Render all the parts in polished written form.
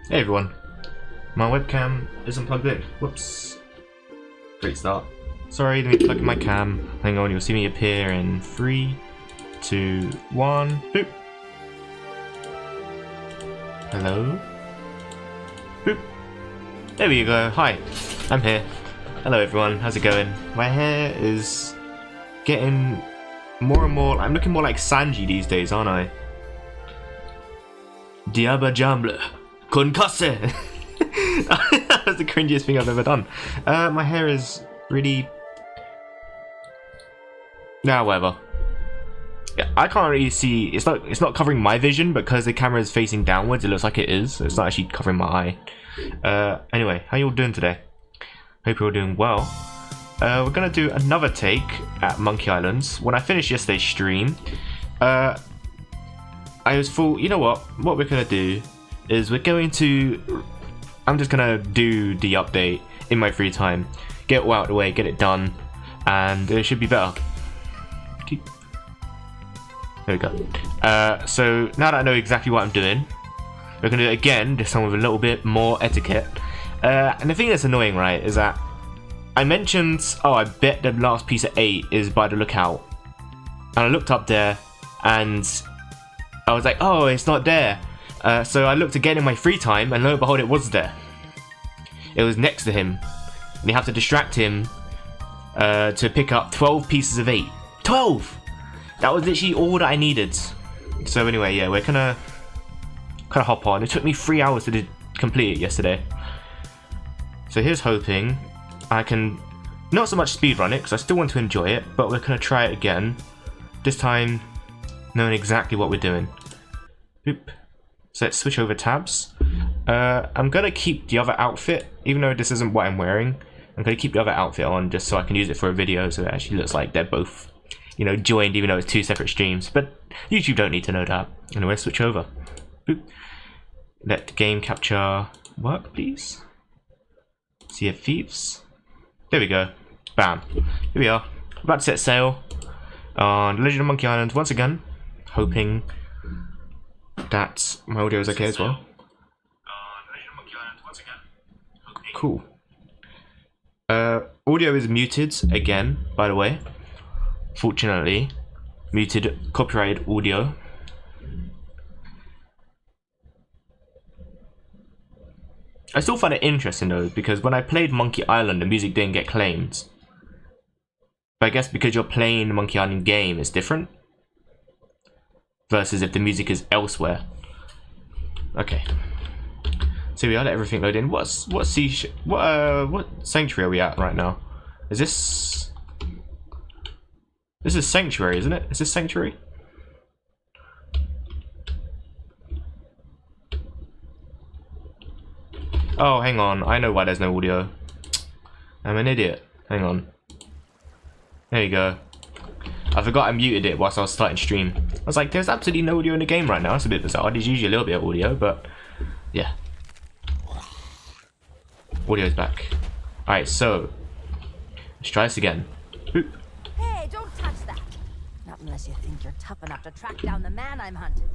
Hey everyone, my webcam isn't plugged in. Whoops. Great start. Sorry, let me plug in my cam. Hang on, you'll see me appear in 3, 2, 1. Boop. Hello? Boop. There we go. Hi, I'm here. Hello everyone, how's it going? My hair is getting more and more. I'm looking more like Sanji these days, aren't I? Diaba Jamble. Concusse! That was the cringiest thing I've ever done. My hair is really... Nah, whatever. Yeah, I can't really see... It's not covering my vision because the camera is facing downwards. It looks like it is. It's not actually covering my eye. Anyway, how you all doing today? Hope you're all doing well. We're going to do another take at Monkey Islands. When I finished yesterday's stream, I was full... You know what? What we're going to do is we're going to... I'm just going to do the update in my free time. Get it all out of the way, get it done, and it should be better. There we go. So now that I know exactly what I'm doing, we're going to do it again, this time with a little bit more etiquette. And the thing that's annoying, right, is that I mentioned, oh, I bet the last piece of 8 is by the lookout. And I looked up there, and I was like, oh, it's not there. So I looked again in my free time, and lo and behold, it was there. It was next to him. And you have to distract him to pick up 12 pieces of 8. 12! That was literally all that I needed. So anyway, yeah, we're gonna hop on. It took me 3 hours to complete it yesterday. So here's hoping I can not so much speedrun it, because I still want to enjoy it, but we're gonna try it again. This time, knowing exactly what we're doing. Boop. So let's switch over tabs. I'm gonna keep the other outfit, even though this isn't what I'm wearing. I'm gonna keep the other outfit on just so I can use it for a video, so it actually looks like they're both, you know, joined, even though it's 2 separate streams. But YouTube don't need to know that. Anyway, switch over. Boop. Let game capture work, please. Sea of Thieves. There we go. Bam. Here we are. About to set sail on Legend of Monkey Island once again, hoping that my audio is okay as well. Cool. Audio is muted again, by the way. Fortunately, muted copyrighted audio. I still find it interesting though, because when I played Monkey Island, the music didn't get claimed. But I guess because you're playing the Monkey Island game, it's different. Versus if the music is elsewhere. Okay. So we are, let everything load in. What sanctuary are we at right now? Is this... This is Sanctuary, isn't it? Is this Sanctuary? Oh, hang on. I know why there's no audio. I'm an idiot. Hang on. There you go. I forgot I muted it whilst I was starting stream. I was like, there's absolutely no audio in the game right now. That's a bit bizarre. There's usually a little bit of audio, but yeah. Audio's back. Alright, so let's try this again. Boop. Hey, don't touch that. Not unless you think you're tough enough to track down the man I'm hunting.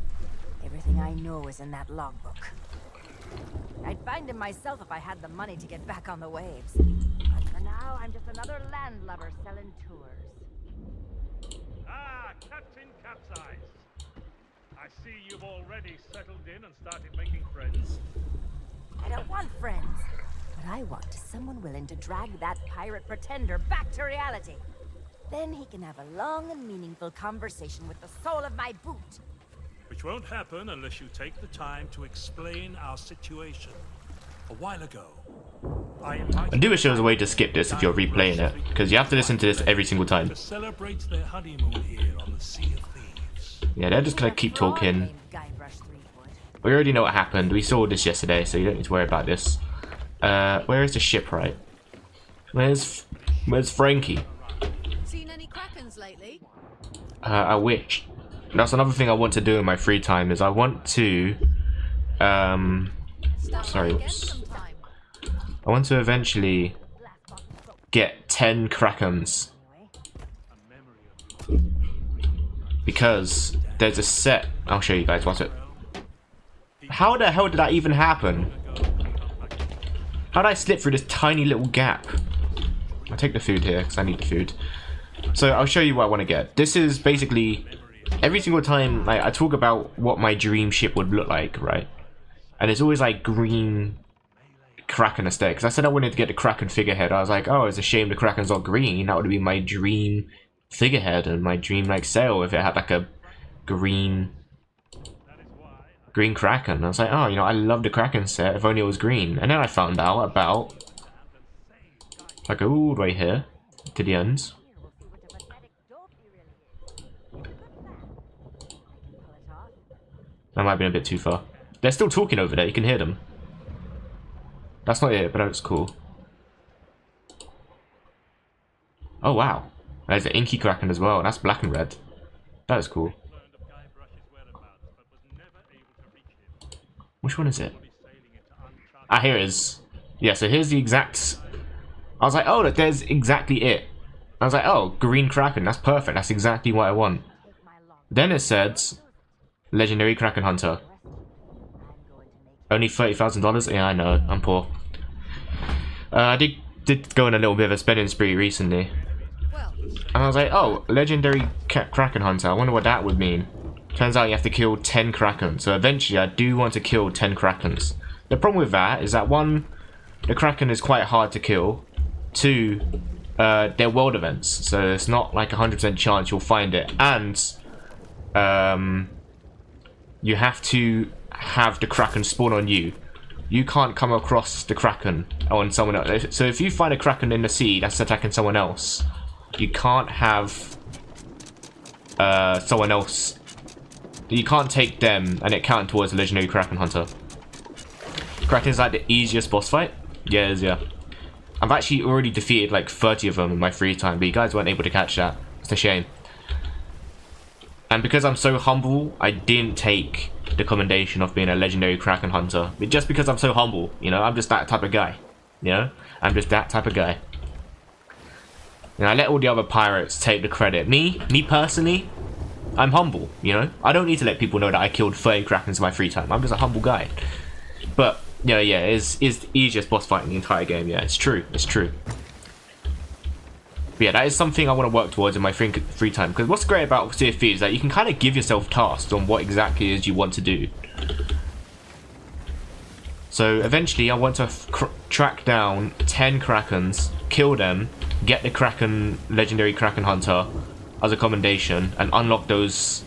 Everything I know is in that logbook. I'd find him myself if I had the money to get back on the waves. But for now, I'm just another landlubber selling tours. Ah, Captain Capsize. I see you've already settled in and started making friends. I don't want friends. What I want is someone willing to drag that pirate pretender back to reality. Then he can have a long and meaningful conversation with the sole of my boot. Which won't happen unless you take the time to explain our situation. A while ago, I do wish there was a way to skip this if you're replaying it, because you have to listen to this every single time. To celebrate their honeymoon here on the Sea of Thieves. Yeah, they're just gonna keep talking. We already know what happened. We saw this yesterday, so you don't need to worry about this. Where is the shipwright? Where's Frankie? Seen any krakens lately? I wish. That's another thing I want to do in my free time, is I want to sorry, whoops. I want to eventually get 10 krakens, because there's a set. I'll show you guys. Watch it. How the hell did that even happen? How did I slip through this tiny little gap? I'll take the food here because I need the food. So I'll show you what I want to get. This is basically every single time like I talk about what my dream ship would look like, right? And it's always like green Kraken aesthetic. Because I said I wanted to get the Kraken figurehead. I was like, oh, it's a shame the Kraken's not green. That would be my dream figurehead and my dream like sail if it had like a green Kraken. And I was like, oh, you know, I love the Kraken set if only it was green. And then I found out about, if I go all the way here to the ends, that might be a bit too far. They're still talking over there, you can hear them. That's not it, but that's cool. Oh wow, there's an inky Kraken as well. That's black and red. That is cool. Which one is it? Ah, here it is. Yeah, so here's the exact... I was like, oh, look, there's exactly it. I was like, oh, green Kraken, that's perfect. That's exactly what I want. Then it said, Legendary Kraken Hunter. Only $30,000? Yeah, I know, I'm poor. I did go on a little bit of a spending spree recently. And I was like, oh, Legendary Kraken Hunter, I wonder what that would mean. Turns out you have to kill 10 Krakens. So eventually I do want to kill 10 Krakens. The problem with that is that 1, the Kraken is quite hard to kill. 2, they're world events. So it's not like 100% chance you'll find it. And you have to have the Kraken spawn on you. You can't come across the Kraken on someone else. So if you find a Kraken in the sea that's attacking someone else, you can't have someone else. You can't take them and it count towards a Legendary Kraken Hunter. Kraken's like the easiest boss fight. Yeah, it is, yeah. I've actually already defeated like 30 of them in my free time, but you guys weren't able to catch that. It's a shame. And because I'm so humble, I didn't take the commendation of being a Legendary Kraken Hunter. But just because I'm so humble, you know, I'm just that type of guy. You know? I'm just that type of guy. And I let all the other pirates take the credit. Me personally, I'm humble, you know? I don't need to let people know that I killed 30 Krakens in my free time. I'm just a humble guy. But, yeah, it's the easiest boss fight in the entire game. Yeah, it's true. It's true. But yeah, that is something I want to work towards in my free time. Because what's great about Sea of Thieves is that you can kind of give yourself tasks on what exactly it is you want to do. So eventually I want to track down 10 Krakens, kill them, get the Kraken, Legendary Kraken Hunter as a commendation, and unlock those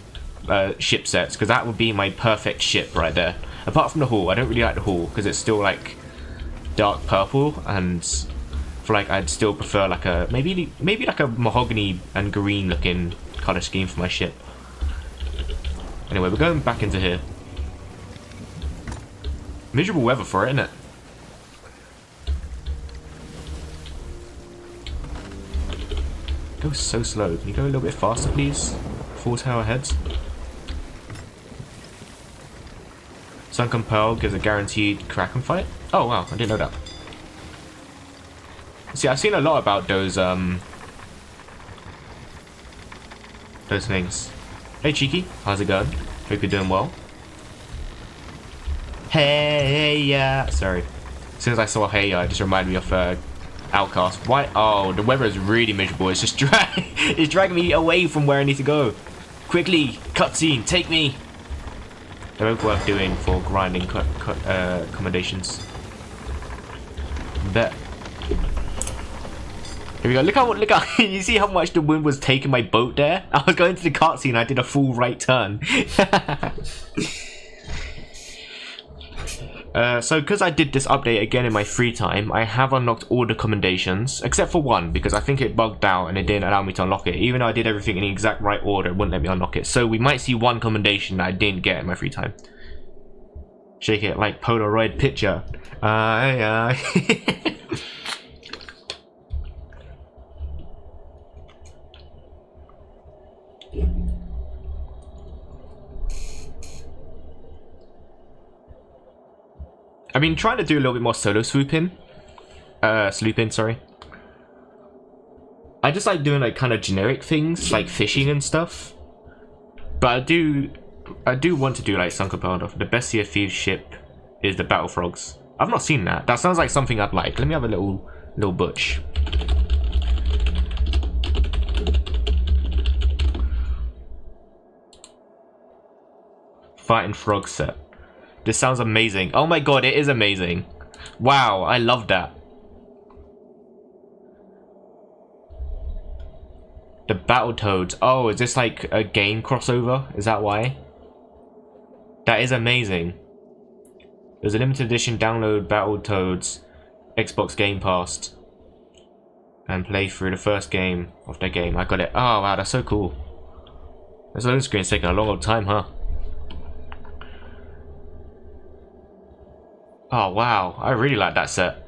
ship sets, because that would be my perfect ship right there. Apart from the hull, I don't really like the hull because it's still like dark purple, and I feel like I'd still prefer like a maybe like a mahogany and green looking color scheme for my ship. Anyway, we're going back into here. Miserable weather for it, isn't it? Go so slow. Can you go a little bit faster, please? 4 tower heads. Sunken Pearl gives a guaranteed Kraken fight. Oh wow, I didn't know that. See, I've seen a lot about those things. Hey Cheeky, how's it going? Hope you're doing well. Hey, yeah. Sorry. As soon as I saw hey, it just reminded me of Outcast. Why? Oh, the weather is really miserable. It's just it's dragging me away from where I need to go. Quickly, cutscene, take me. They're both worth doing for grinding accommodations. Bet. Here we go. Look how you see how much the wind was taking my boat there? I was going to the cutscene, I did a full right turn. So because I did this update again in my free time, I have unlocked all the commendations, except for one, because I think it bugged out and it didn't allow me to unlock it. Even though I did everything in the exact right order, it wouldn't let me unlock it. So we might see one commendation that I didn't get in my free time. Shake it like Polaroid picture. I've been trying to do a little bit more solo slooping, sorry. I just like doing like kind of generic things like fishing and stuff. But I do want to do like Sunken Pearl. The best Sea of Thieves ship is the Battle Frogs. I've not seen that. That sounds like something I'd like. Let me have a little butch. Fighting Frog set. This sounds amazing. Oh my god, it is amazing. Wow, I love that. The Battletoads. Oh, is this like a game crossover? Is that why? That is amazing. There's a limited edition download Battletoads Xbox Game Pass and play through the first game of their game. I got it. Oh wow, that's so cool. This loading screen's taking a long old time, huh? Oh wow, I really like that set.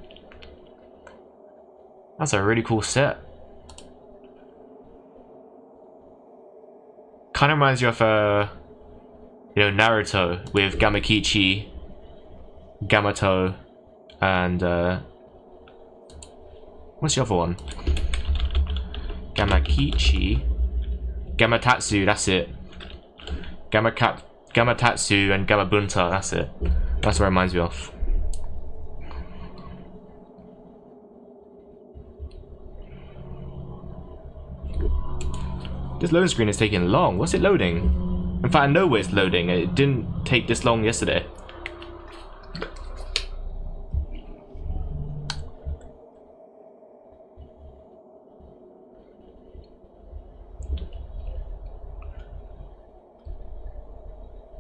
That's a really cool set. Kind of reminds you of you know, Naruto with Gamakichi, Gamato, and what's the other one? Gamakichi, Gamatatsu. That's it. Gamatatsu and Gamabunta. That's it. That's what it reminds me of. This loading screen is taking long. What's it loading? In fact, I know it's loading. It didn't take this long yesterday.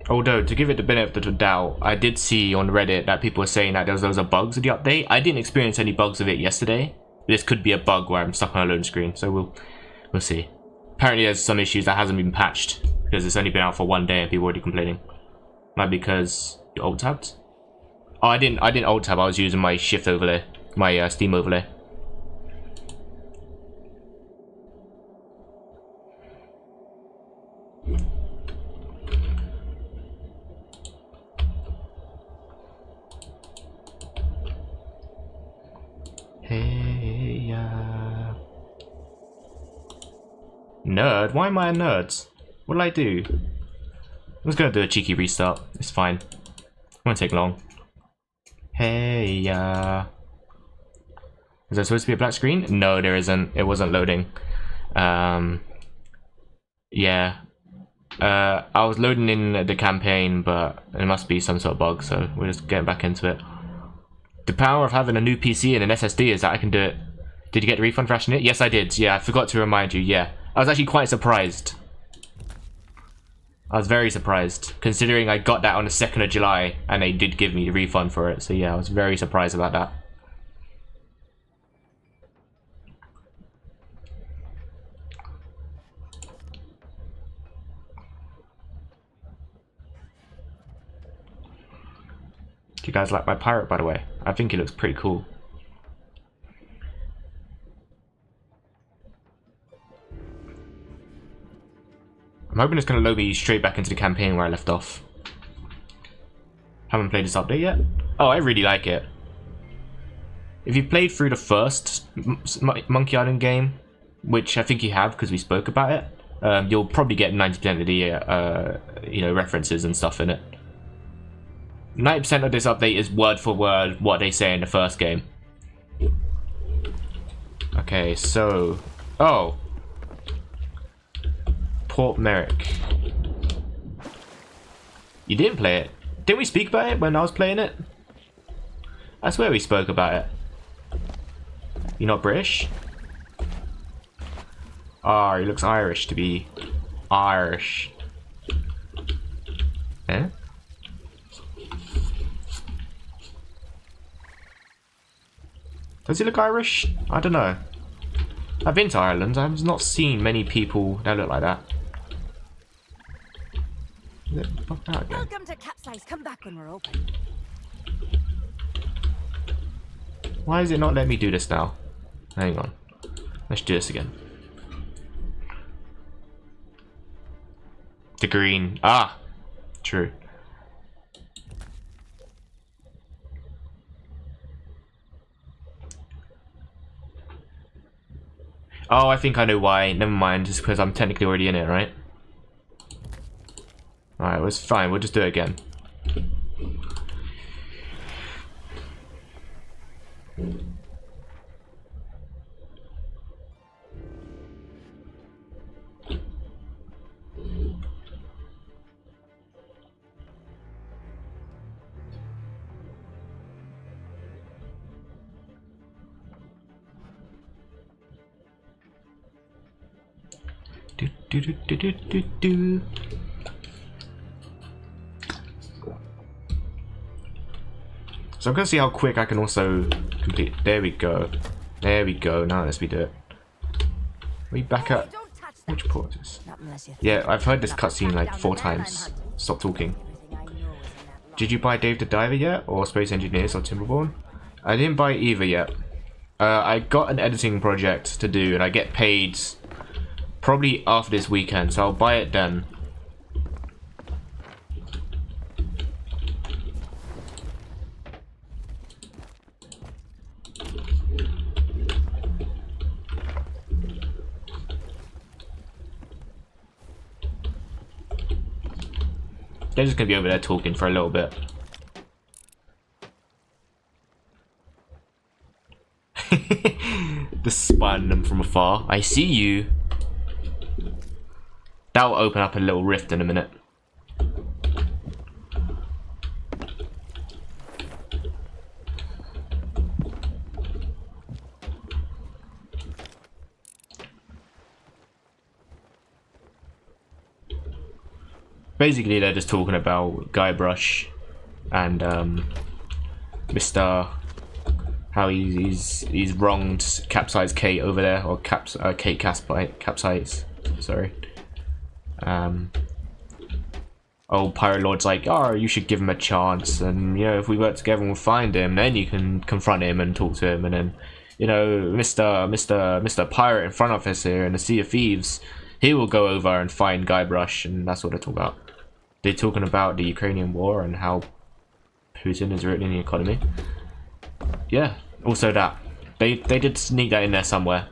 Although, to give it the benefit of the doubt, I did see on Reddit that people were saying that there was loads of bugs with the update. I didn't experience any bugs with it yesterday. This could be a bug where I'm stuck on a loading screen, so we'll see. Apparently there's some issues that hasn't been patched because it's only been out for 1 day and people are already complaining. Might be because you alt tabbed. Oh, I didn't alt tab. I was using my shift overlay, my Steam overlay. Hey, nerd? Why am I a nerd? What did I do? I'm just gonna do a cheeky restart. It's fine. It won't take long. Hey, is there supposed to be a black screen? No, there isn't. It wasn't loading. Yeah. I was loading in the campaign, but it must be some sort of bug, so we're just getting back into it. The power of having a new PC and an SSD is that I can do it. Did you get the refund for ashing it? Yes, I did. Yeah, I forgot to remind you. Yeah. I was actually quite surprised. I was very surprised, considering I got that on the 2nd of July, and they did give me the refund for it. So yeah, I was very surprised about that. Do you guys like my pirate, by the way? I think he looks pretty cool. I'm hoping it's going to load me straight back into the campaign where I left off. Haven't played this update yet? Oh, I really like it. If you played through the first Monkey Island game, which I think you have because we spoke about it, you'll probably get 90% of the you know, references and stuff in it. 90% of this update is word for word what they say in the first game. Okay, so... Oh! Port Merrick. You didn't play it? Didn't we speak about it when I was playing it? I swear we spoke about it. You're not British? Ah, he looks Irish to be Irish. Eh? Does he look Irish? I don't know. I've been to Ireland. I've not seen many people that look like that. Is it bugged out again? Welcome to Capsize. Come back when we're open. Why is it not letting me do this now? Hang on. Let's do this again. The green. Ah! True. Oh, I think I know why. Never mind. It's because I'm technically already in it, right? Alright, well, it's fine. We'll just do it again. Do, do, do, do, do, do, do. So I'm gonna see how quick I can also complete. There we go. There we go. Now let's do it. We back up. Don't touch that. Which port is this? Not unless you think Yeah, you're I've heard tough this enough to cutscene track like down 4 the man I'm times. hunting. Stop talking. Everything I know is in that Did you buy Dave the Diver yet, or Space Engineers, or Timberborn? I didn't buy either yet. I got an editing project to do, and I get paid probably after this weekend, so I'll buy it then. They're just gonna be over there talking for a little bit. Just spying them from afar. I see you. That'll open up a little rift in a minute. Basically, they're just talking about Guybrush and Mr. How he's wronged Capsize Kate over there, or Kate Capsize. Sorry. Old Pirate Lord's like, oh, you should give him a chance, and you know, if we work together, we'll find him. Then you can confront him and talk to him, and then, you know, Mr. Pirate in front of us here in the Sea of Thieves, he will go over and find Guybrush, and that's what they're talking about. They're talking about the Ukrainian war and how Putin is ruining the economy. Yeah, also that. They did sneak that in there somewhere.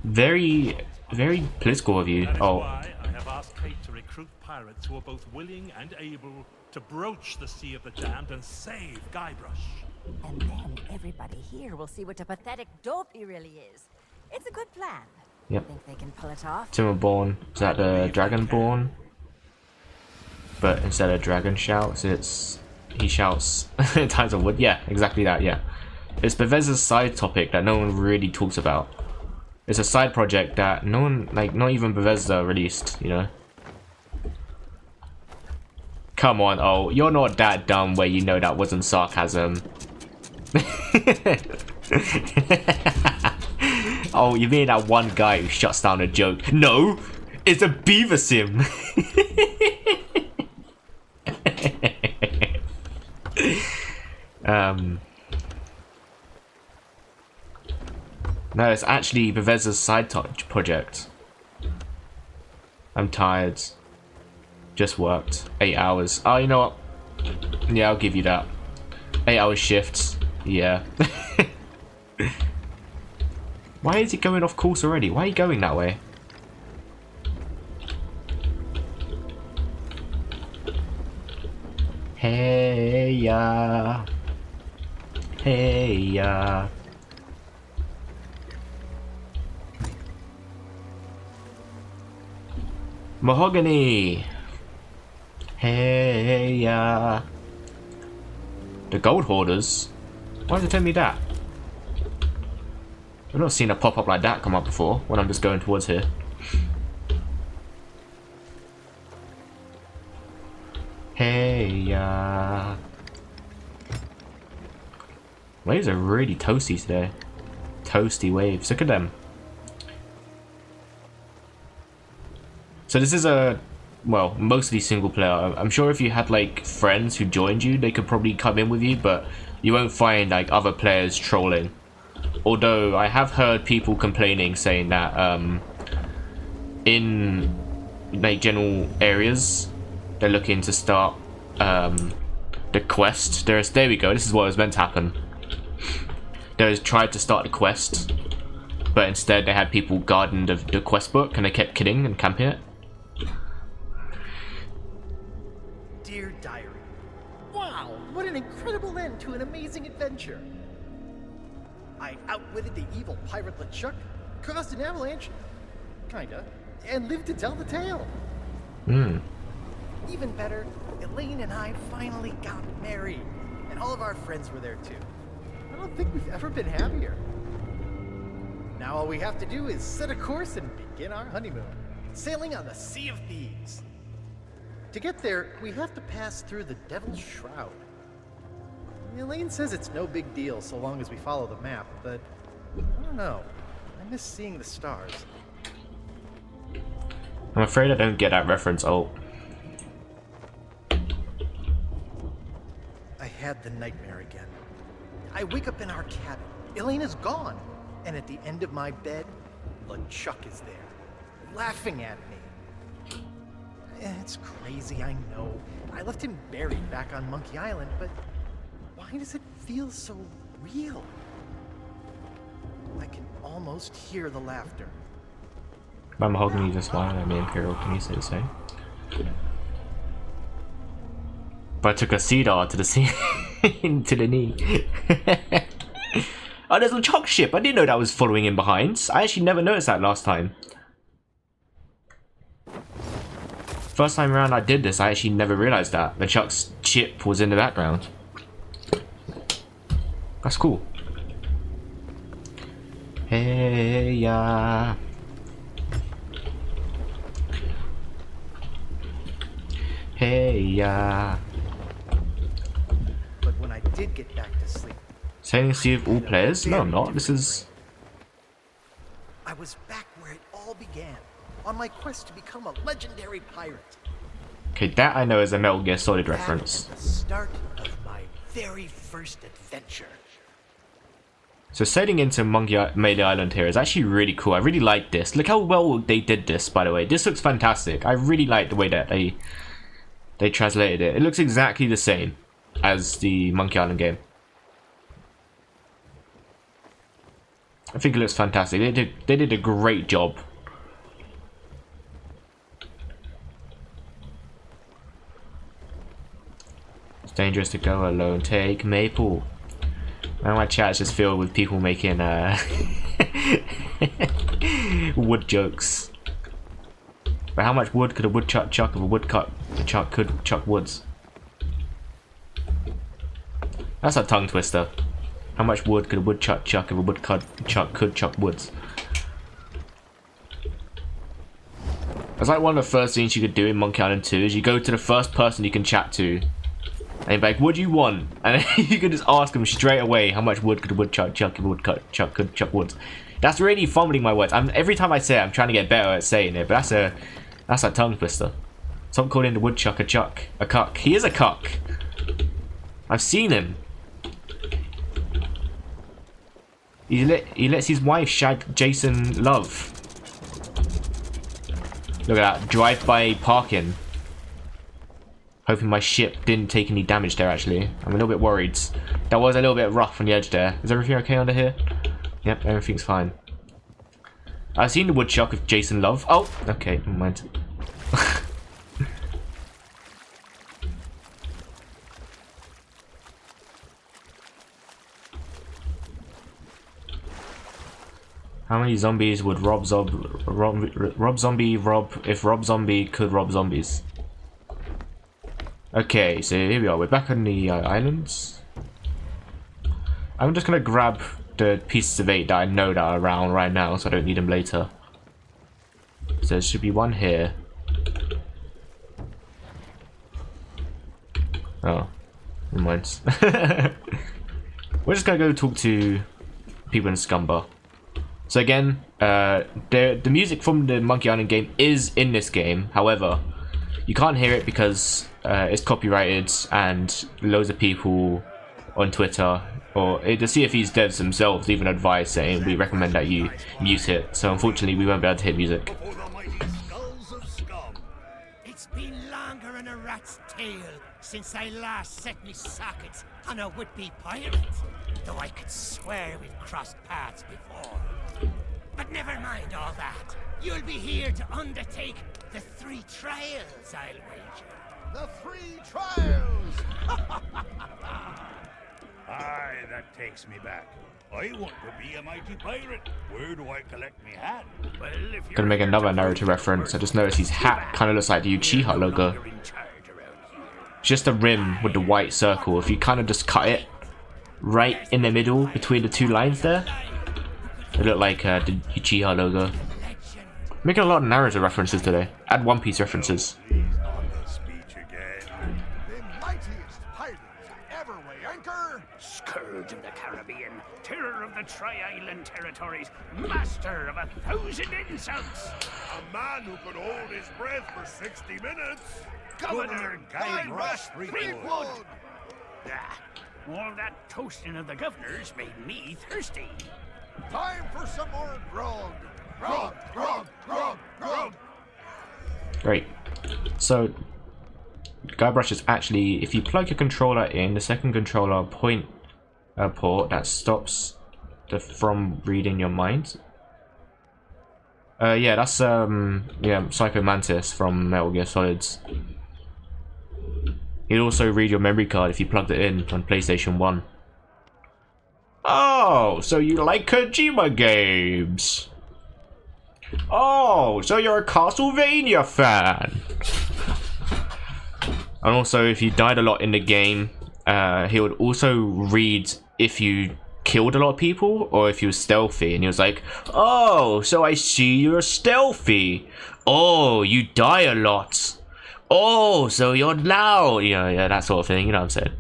Very, very political of you. That is Oh, why I have asked Kate to recruit pirates who are both willing and able to broach the Sea of the Damned and save Guybrush. And then everybody here will see what a pathetic dope he really is. It's a good plan. yep. Think they can pull it off? Timberborn. Is that the Dragonborn? But instead of dragon shouts, he shouts in times of wood. Yeah, exactly that. Yeah, it's Bethesda's side topic that no one really talks about. It's a side project that no one, like, not even Bethesda released. You know. Come on, oh, you're not that dumb where you know that wasn't sarcasm. Oh, you mean that one guy who shuts down a joke? No, it's a beaver sim. No, it's actually Bethesda's side project. I'm tired. Just worked 8 hours. Oh, you know what? Yeah, I'll give you that. 8-hour shifts. Yeah. Why is it going off course already? Why are you going that way? Hey ya. Hey ya. Mahogany. Hey ya. The gold hoarders? Why does it tell me that? I've not seen a pop-up like that come up before when I'm just going towards here. Hey ya. Waves are really toasty today. Toasty waves. Look at them. So this is a, well, mostly single player. I'm sure if you had like friends who joined you, they could probably come in with you, but you won't find like other players trolling. Although I have heard people complaining, saying that in like general areas, they're looking to start the quest. There we go. This is what was meant to happen. They tried to start the quest, but instead they had people guarding the quest book, and they kept killing and camping it. Dear Diary, wow, what an incredible end to an amazing adventure. I outwitted the evil pirate LeChuck, caused an avalanche, kinda, and lived to tell the tale. Even better, Elaine and I finally got married, and all of our friends were there too. I don't think we've ever been happier. Now all we have to do is set a course and begin our honeymoon, sailing on the Sea of Thieves. To get there, we have to pass through the Devil's Shroud. Elaine says it's no big deal so long as we follow the map, but I don't know. I miss seeing the stars. I'm afraid I don't get that reference. Oh. I had the nightmare again. I wake up in our cabin. Elaine is gone. And at the end of my bed, LeChuck is there, laughing at me. It's crazy, I know. I left him buried back on Monkey Island, but why does it feel so real? I can almost hear the laughter. My mahogany just why I mean Imperial, can you say the same? But I took a cedar to the sea to the knee. Oh, there's a LeChuck ship. I didn't know that was following in behind. I actually never noticed that last time. First time around I did this, I actually never realized that LeChuck's ship was in the background. That's cool. Hey ya. Hey ya. But when I did get back to sleep, Sailing Sea of all players? No, I'm not. This is. I was back where it all began, on my quest to become a legendary pirate. Okay, that I know is a Metal Gear Solid reference. Back at the start of my very first adventure. So sailing into Melee Island here is actually really cool. I really like this. Look how well they did this, by the way. This looks fantastic. I really like the way that they translated it. It looks exactly the same as the Monkey Island game. I think it looks fantastic. They did a great job. It's dangerous to go alone. Take Maple. Now my chat is just filled with people making wood jokes. But how much wood could a woodchuck chuck if a woodchuck could chuck woods? That's a tongue twister. How much wood could a woodchuck chuck if a woodchuck could chuck woods? It's like one of the first things you could do in Monkey Island 2 is you go to the first person you can chat to. And you're like, what do you want? And you can just ask them straight away how much wood could a woodchuck chuck if a woodchuck could chuck woods. That's really fumbling my words. Every time I say it, I'm trying to get better at saying it, but that's a tongue twister. Stop calling the woodchuck a cuck. He is a cuck. I've seen him. He lets his wife shag Jason Love. Look at that, drive-by parking. Hoping my ship didn't take any damage there, actually. I'm a little bit worried. That was a little bit rough on the edge there. Is everything okay under here? Yep, everything's fine. I've seen the woodchuck with Jason Love. Oh, okay, never mind. How many zombies would Rob Zombie rob if Rob Zombie could rob zombies? Okay, so here we are. We're back on the islands. I'm just gonna grab the pieces of 8 that I know that are around right now, so I don't need them later. So there should be one here. Oh, never mind. We're just gonna go talk to people in Scumber. So again, the music from the Monkey Island game is in this game. However, you can't hear it because it's copyrighted, and loads of people on Twitter or the Sea of Thieves devs themselves even advise saying we recommend that you mute it. So unfortunately, we won't be able to hear music. It's been longer than a rat's tail since I last set me sockets on a would-be pirate, though I could swear we've crossed paths before. But never mind all that. You'll be here to undertake the 3 trials, I'll wager. The 3 trials! Aye, that takes me back. I want to be a mighty pirate. Where do I collect me hat? Well, if Gonna make another Naruto reference. I just noticed his hat kind of looks like the Uchiha logo. It's just a rim with the white circle. If you kind of just cut it right in the middle between the 2 lines there, They look like the Uchiha logo. Making a lot of Naruto references today. Add One Piece references. Please not the speech again. The mightiest pirates ever weigh anchor. Scourge of the Caribbean, terror of the Tri-Island territories, master of 1,000 insults. A man who could hold his breath for 60 minutes. Governor Guy Rush Threepwood. Threepwood. Ah, all that toasting of the governors made me thirsty. Time for some more grog. Grog, grog, grog, grog. Great. So, Guybrush is actually, if you plug your controller in, the second controller port that stops from reading your mind. Yeah, that's Psycho Mantis from Metal Gear Solids. He'd also read your memory card if you plugged it in on PlayStation 1. Oh, so you like Kojima games? Oh, so you're a Castlevania fan? And also, if you died a lot in the game, he would also read if you killed a lot of people or if you were stealthy. And he was like, oh, so I see you're stealthy. Oh, you die a lot. Oh, so you're loud. You know, yeah, that sort of thing. You know what I'm saying?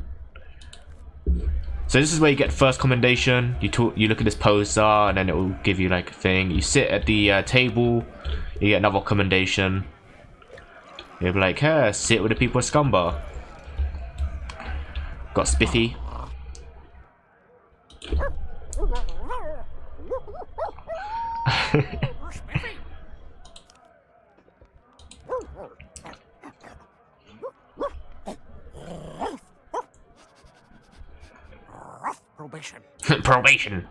So this is where you get first commendation. You look at this poster, and then it will give you like a thing. You sit at the table, you get another commendation. You'll be like, hey, sit with the people of Scumbar. Got Spiffy. Probation. Probation.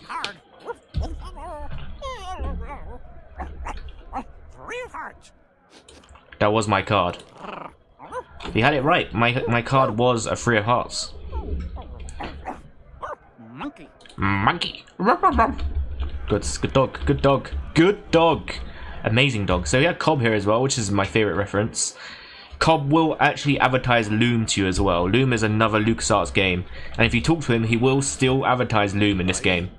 Hard. 3 hearts. That was my card. He had it right. My card was a 3 of hearts. Monkey. Monkey. Good dog. Good dog. Good dog. Amazing dog. So we had Cobb here as well, which is my favorite reference. Cobb will actually advertise Loom to you as well. Loom is another LucasArts game, and if you talk to him, he will still advertise Loom in this game.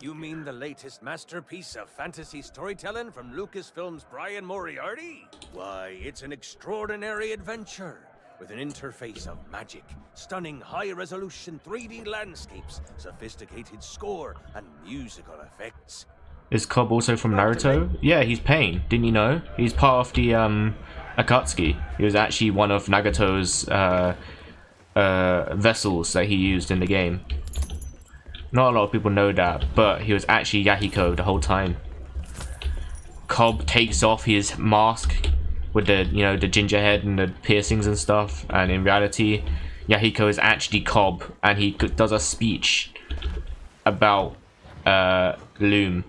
You mean the latest masterpiece of fantasy storytelling from Lucasfilm's Brian Moriarty? Why, it's an extraordinary adventure with an interface of magic, stunning high-resolution 3D landscapes, sophisticated score, and musical effects. Is Cobb also from Naruto? Yeah, he's Pain. Didn't you know? He's part of the Akatsuki. He was actually one of Nagato's vessels that he used in the game. Not a lot of people know that, but he was actually Yahiko the whole time. Cobb takes off his mask with the, you know, the ginger head and the piercings and stuff, and in reality, Yahiko is actually Cobb, and he does a speech about Loom.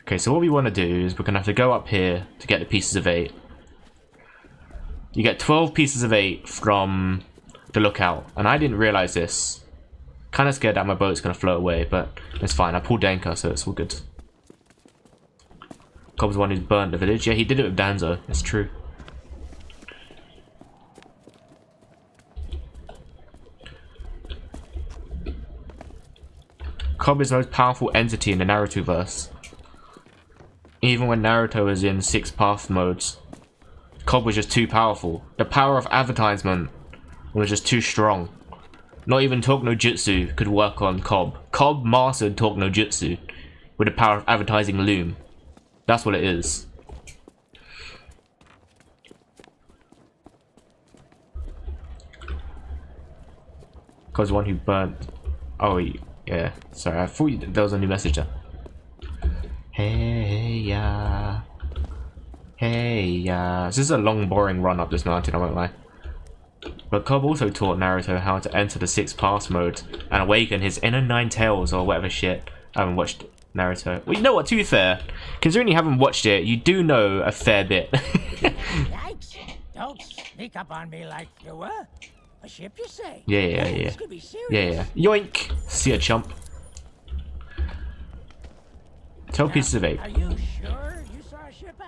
Okay, so what we want to do is we're going to have to go up here to get the pieces of 8. You get 12 pieces of 8 from the lookout, and I didn't realize this. Kind of scared that my boat's going to float away, but it's fine. I pulled anchor, so it's all good. Cobb's the one who's burnt the village. Yeah, he did it with Danzo. It's true. Cobb is the most powerful entity in the Naruto-verse. Even when Naruto was in 6 path modes, Cobb was just too powerful. The power of advertisement was just too strong. Not even Talk no Jutsu could work on Cobb. Cobb mastered Talk no Jutsu with the power of advertising Loom. That's what it is. Cobb's the one who burnt... Oh, yeah. Sorry, I thought there was a new message there. Hey ya, hey ya. This is a long, boring run up this mountain, I won't lie. But Cobb also taught Naruto how to enter the 6 pass mode and awaken his inner 9 tails or whatever shit. I haven't watched Naruto. Well, you know what? To be fair, considering you haven't watched it, you do know a fair bit. Yikes! Don't sneak up on me like you were. A ship, you say? Yeah. This could be serious. Yeah. Yoink! See ya, chump. 12 pieces of 8. Are you sure you saw a ship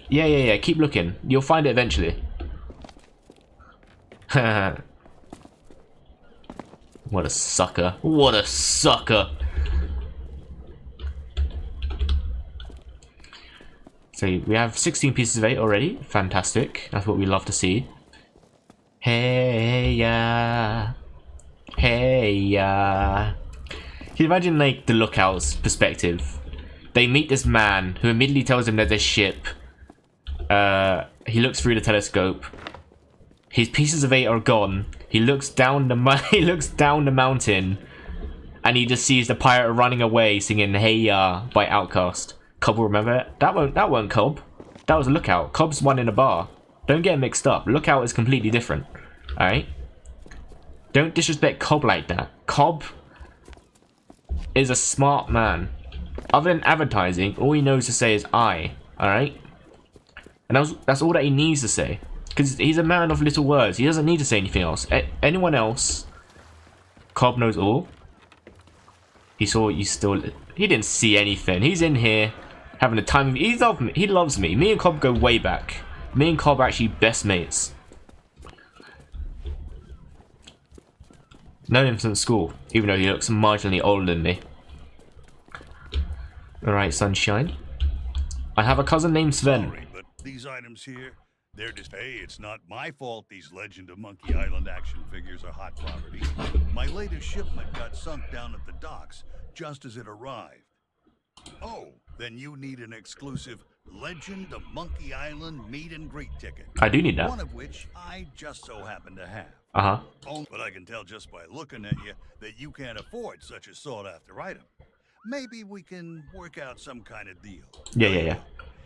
Yeah. Keep looking. You'll find it eventually. What a sucker. What a sucker. So we have 16 pieces of 8 already. Fantastic. That's what we love to see. Hey ya. Hey ya. Can you imagine like the Lookout's perspective? They meet this man who immediately tells them there's a ship. He looks through the telescope. His pieces of 8 are gone. He looks down the mountain, and he just sees the pirate running away, singing "Hey Ya" by Outkast. Cobb will remember it. That weren't Cobb. That was Lookout. Cobb's one in a bar. Don't get mixed up. Lookout is completely different. All right. Don't disrespect Cobb like that. Cobb is a smart man. Other than advertising, all he knows to say is "I." All right. And that's all that he needs to say. Because he's a man of little words. He doesn't need to say anything else. Anyone else, Cobb knows all. He saw you still. He didn't see anything. He's in here having a time of. He loves me. Me and Cobb go way back. Me and Cobb are actually best mates. Known him since school, even though he looks marginally older than me. Alright, sunshine. I have a cousin named Sven. Sorry, but these items here, they're just, hey, it's not my fault these Legend of Monkey Island action figures are hot property. My latest shipment got sunk down at the docks just as it arrived. Oh, then you need an exclusive Legend of Monkey Island meet and greet ticket. I do need that. One of which I just so happen to have. Uh-huh. Oh, but I can tell just by looking at you that you can't afford such a sought-after item. Maybe we can work out some kind of deal. Yeah.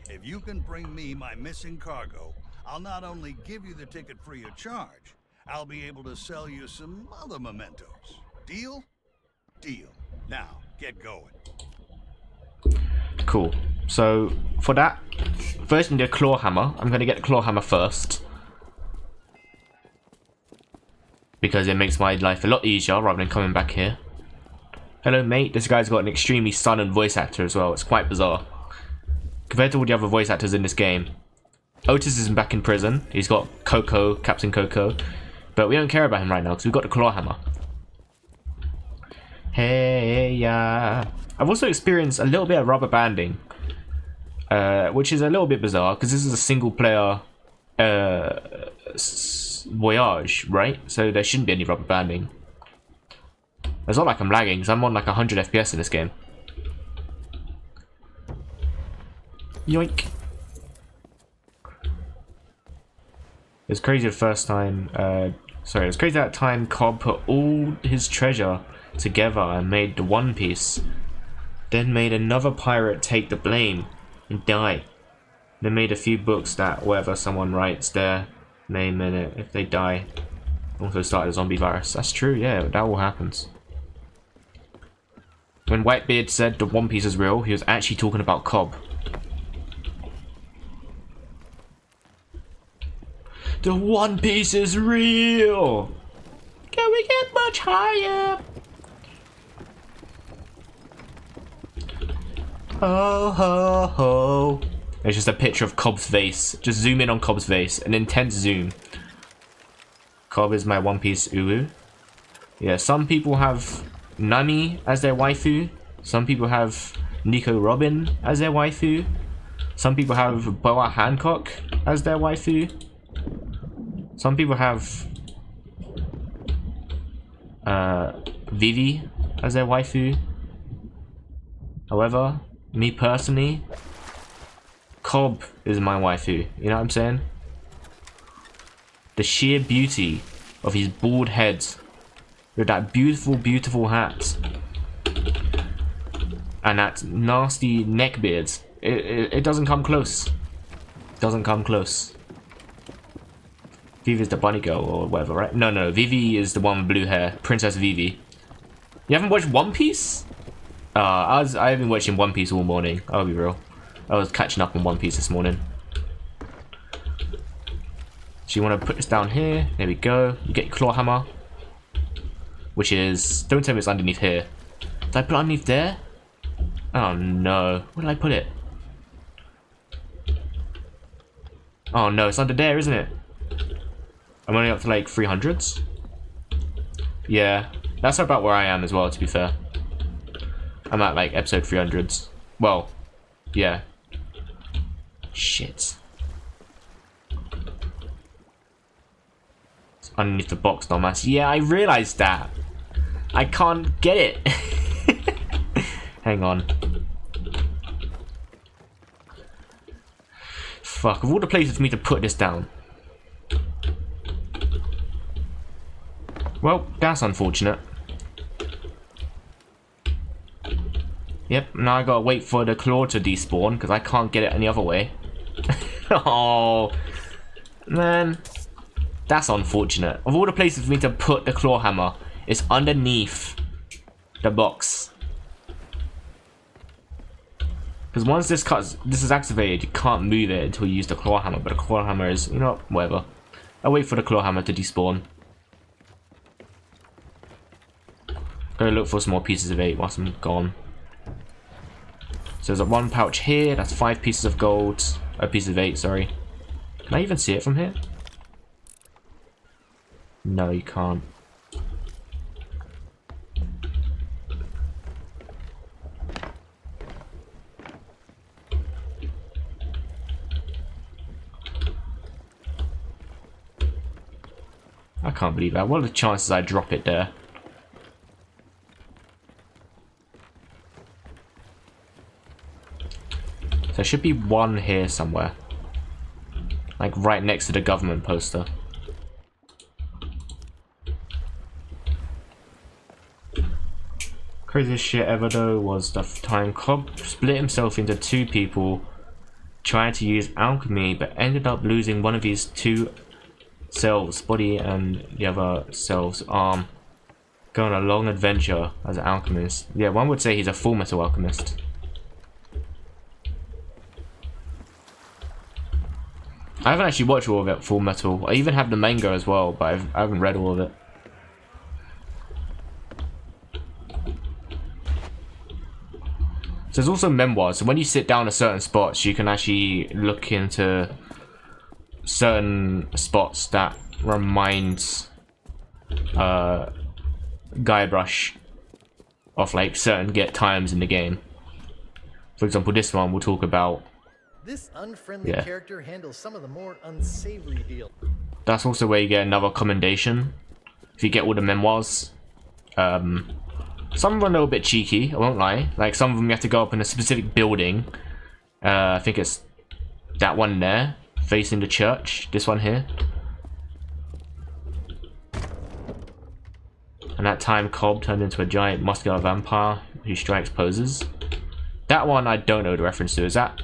If you can bring me my missing cargo, I'll not only give you the ticket free of charge, I'll be able to sell you some other mementos. Deal? Deal. Now, get going. Cool. So, for that, first we need a claw hammer. I'm going to get the claw hammer first. Because it makes my life a lot easier rather than coming back here. Hello, mate. This guy's got an extremely silent voice actor as well. It's quite bizarre. Compared to all the other voice actors in this game. Otis isn't back in prison. He's got Coco, Captain Coco. But we don't care about him right now because we've got the claw hammer. Hey, yeah. I've also experienced a little bit of rubber banding. Which is a little bit bizarre because this is a single player voyage, right? So there shouldn't be any rubber banding. It's not like I'm lagging because I'm on like 100 FPS in this game. Yoink. It was crazy the first time. It was crazy that time Cobb put all his treasure together and made the One Piece. Then made another pirate take the blame and die. Then made a few books that wherever someone writes their name in it, if they die, also started a zombie virus. That's true, yeah, that all happens. When Whitebeard said the One Piece is real, he was actually talking about Cobb. The One Piece is real! Can we get much higher? Ho ho ho. It's just a picture of Cobb's face. Just zoom in on Cobb's face. An intense zoom. Cobb is my One Piece uwu. Yeah, some people have Nami as their waifu. Some people have Nico Robin as their waifu. Some people have Boa Hancock as their waifu. Some people have Vivi as their waifu. However, me personally, Cobb is my waifu. You know what I'm saying? The sheer beauty of his bald head with that beautiful, beautiful hat and that nasty neck beard. It doesn't come close. It doesn't come close. Vivi is the bunny girl or whatever, right? No. Vivi is the one with blue hair. Princess Vivi. You haven't watched One Piece? I've been watching One Piece all morning. I'll be real. I was catching up on One Piece this morning. So you want to put this down here. There we go. You get your claw hammer. Which is... Don't tell me it's underneath here. Did I put it underneath there? Oh no. Where did I put it? Oh no, it's under there, isn't it? I'm only up to like 300s. Yeah, that's about where I am as well, to be fair. I'm at like episode 300s. Well, yeah. Shit. It's underneath the box, dumbass. Yeah, I realized that. I can't get it. Hang on. Fuck, of all the places for me to put this down. Well, that's unfortunate. Yep, now I gotta wait for the claw to despawn because I can't get it any other way. Oh, man. That's unfortunate. Of all the places for me to put the claw hammer, it's underneath the box. Because once this is activated, you can't move it until you use the claw hammer. But the claw hammer is, you know, whatever. I'll wait for the claw hammer to despawn. Go look for some more pieces of 8 whilst I'm gone. So there's a 1 pouch here. That's 5 pieces of gold. A piece of 8, sorry. Can I even see it from here? No, you can't. I can't believe that. What are the chances I drop it there? So there should be 1 here somewhere. Like right next to the government poster. Craziest shit ever though was the time Cobb split himself into 2 people trying to use alchemy but ended up losing one of his 2 selves, body and the other self's arm. Go on a long adventure as an alchemist. Yeah, one would say he's a full metal alchemist. I haven't actually watched all of it, Full Metal. I even have the manga as well, but I haven't read all of it. So there's also memoirs. So when you sit down at certain spots, you can actually look into certain spots that reminds Guybrush of like certain times in the game. For example, this one we'll talk about. This unfriendly character handles some of the more unsavory deals. That's also where you get another commendation. If you get all the memoirs. Some of them are a little bit cheeky, I won't lie. Like some of them you have to go up in a specific building. I think it's that one there, facing the church. This one here. And that time Cobb turned into a giant muscular vampire who strikes poses. That one I don't know the reference to. Is that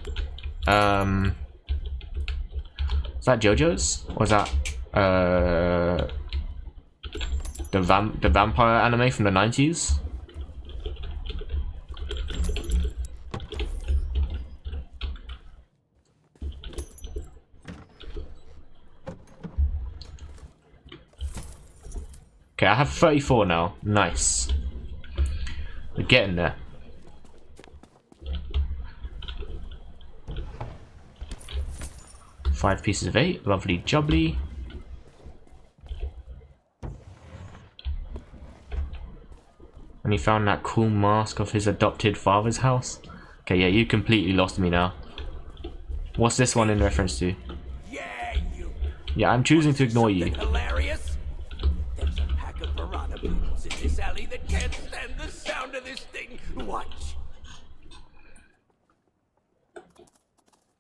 JoJo's? Or is that the vampire anime from the 90s? Okay, I have 34 now. Nice. We're getting there. Five pieces of 8. Lovely jubbly. And he found that cool mask of his adopted father's house. Okay, yeah, you completely lost me now. What's this one in reference to? Yeah, I'm choosing to ignore you. Hilarious. There's a pack of piranha poodles in this alley that can't stand the sound of this thing. Watch.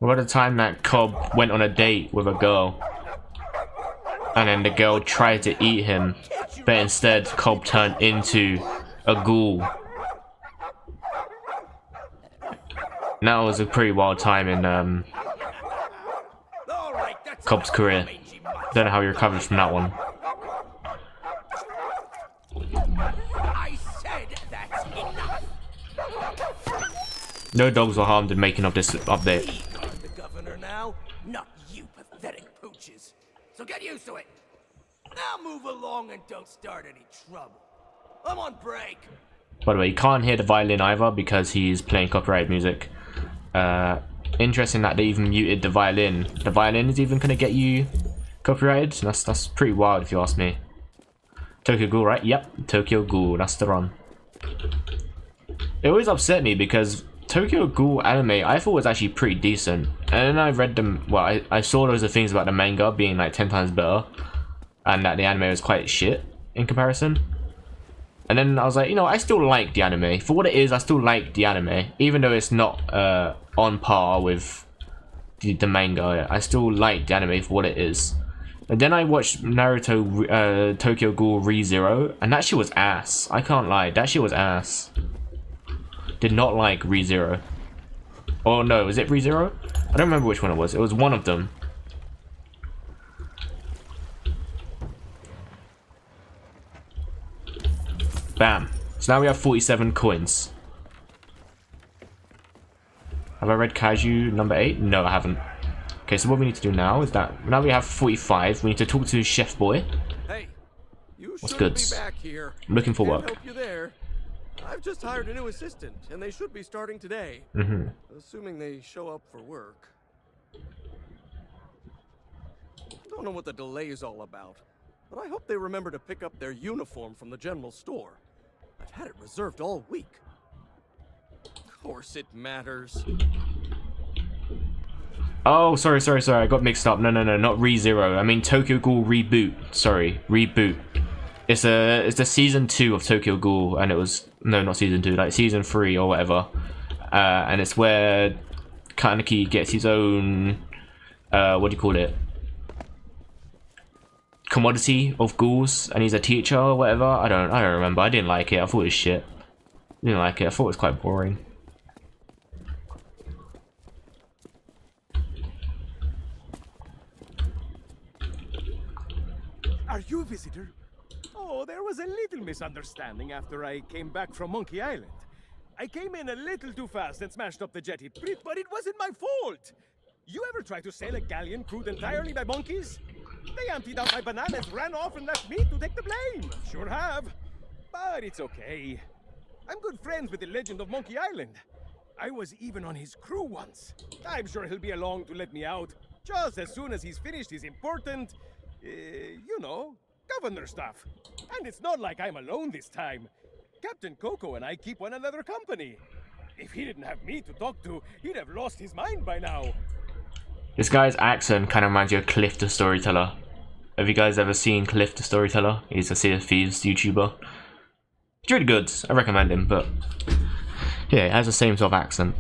What about the time that Cobb went on a date with a girl and then the girl tried to eat him, but instead Cobb turned into a ghoul. And that was a pretty wild time in Cobb's career. Don't know how he recovered from that one. I said that's enough. No dogs were harmed in making of this update. I'm the governor now, not you pathetic pooches. So get used to it. Now move along and don't start any trouble. I'm on break. By the way, you can't hear the violin either because he's playing copyright music. interesting that they even muted the violin. The violin is even gonna get you copyrighted. That's pretty wild if you ask me. Tokyo Ghoul, right? Yep, Tokyo Ghoul. That's the run. It always upset me because Tokyo Ghoul anime I thought was actually pretty decent, and then I read them. Well, I saw loads of things about the manga being like 10 times better, and that the anime was quite shit in comparison. And then I was like, you know, I still like the anime for what it is. I still like the anime, even though it's not on par with the manga. I still like the anime for what it is. And then I watched Naruto Tokyo Ghoul ReZero, and that shit was ass. I can't lie, that shit was ass. Did not like ReZero. Oh no, was it ReZero? I don't remember which one it was. It was one of them. Bam. So now we have 47 coins. Have I read Kaiju number 8? No, I haven't. Okay, so what we need to do now is that now we have 45. We need to talk to Chef Boy. Hey, you What's shouldn't good? be back here. I'm looking for Can't work. help you there. I've just hired a new assistant, and they should be starting today. Assuming they show up for work. Don't know what the delay is all about, but I hope they remember to pick up their uniform from the general store. I've had it reserved all week. Of course it matters. Oh, sorry. I got mixed up. No, not ReZero. I mean Tokyo Ghoul Reboot. Sorry, Reboot. It's the season 2 of Tokyo Ghoul, and it was not season 2, like season 3 or whatever. And it's where Kaneki gets his own what do you call it? Commodity of ghouls, and he's a teacher or whatever. I don't remember. I didn't like it. I thought it was shit. Didn't like it. I thought it was quite boring. Are you a visitor? Oh, there was a little misunderstanding after I came back from Monkey Island. I came in a little too fast and smashed up the jetty, but it wasn't my fault. You ever try to sail a galleon crewed entirely by monkeys? They emptied out my bananas, ran off, and left me to take the blame. Sure have. But it's okay. I'm good friends with the legend of Monkey Island. I was even on his crew once. I'm sure he'll be along to let me out, just as soon as he's finished his important, you know, governor stuff. And it's not like I'm alone this time. Captain Coco and I keep one another company. If he didn't have me to talk to, he'd have lost his mind by now. This guy's accent kind of reminds you of Cliff the Storyteller. Have you guys ever seen Cliff the Storyteller? He's a Sea of Thieves YouTuber. He's really good. I recommend him, but yeah, it has the same sort of accent.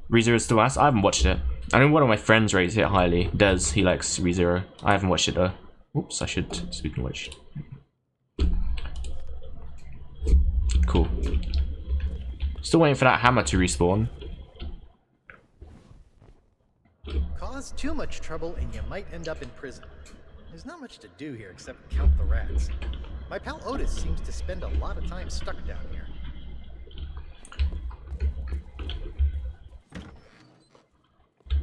ReZero is still ass. I haven't watched it. I know one of my friends rates it highly. Des, he likes ReZero. I haven't watched it though. Oops, I should. Speaking of which. Cool. Still waiting for that hammer to respawn. Cause too much trouble and you might end up in prison. There's not much to do here except count the rats. My pal Otis seems to spend a lot of time stuck down here.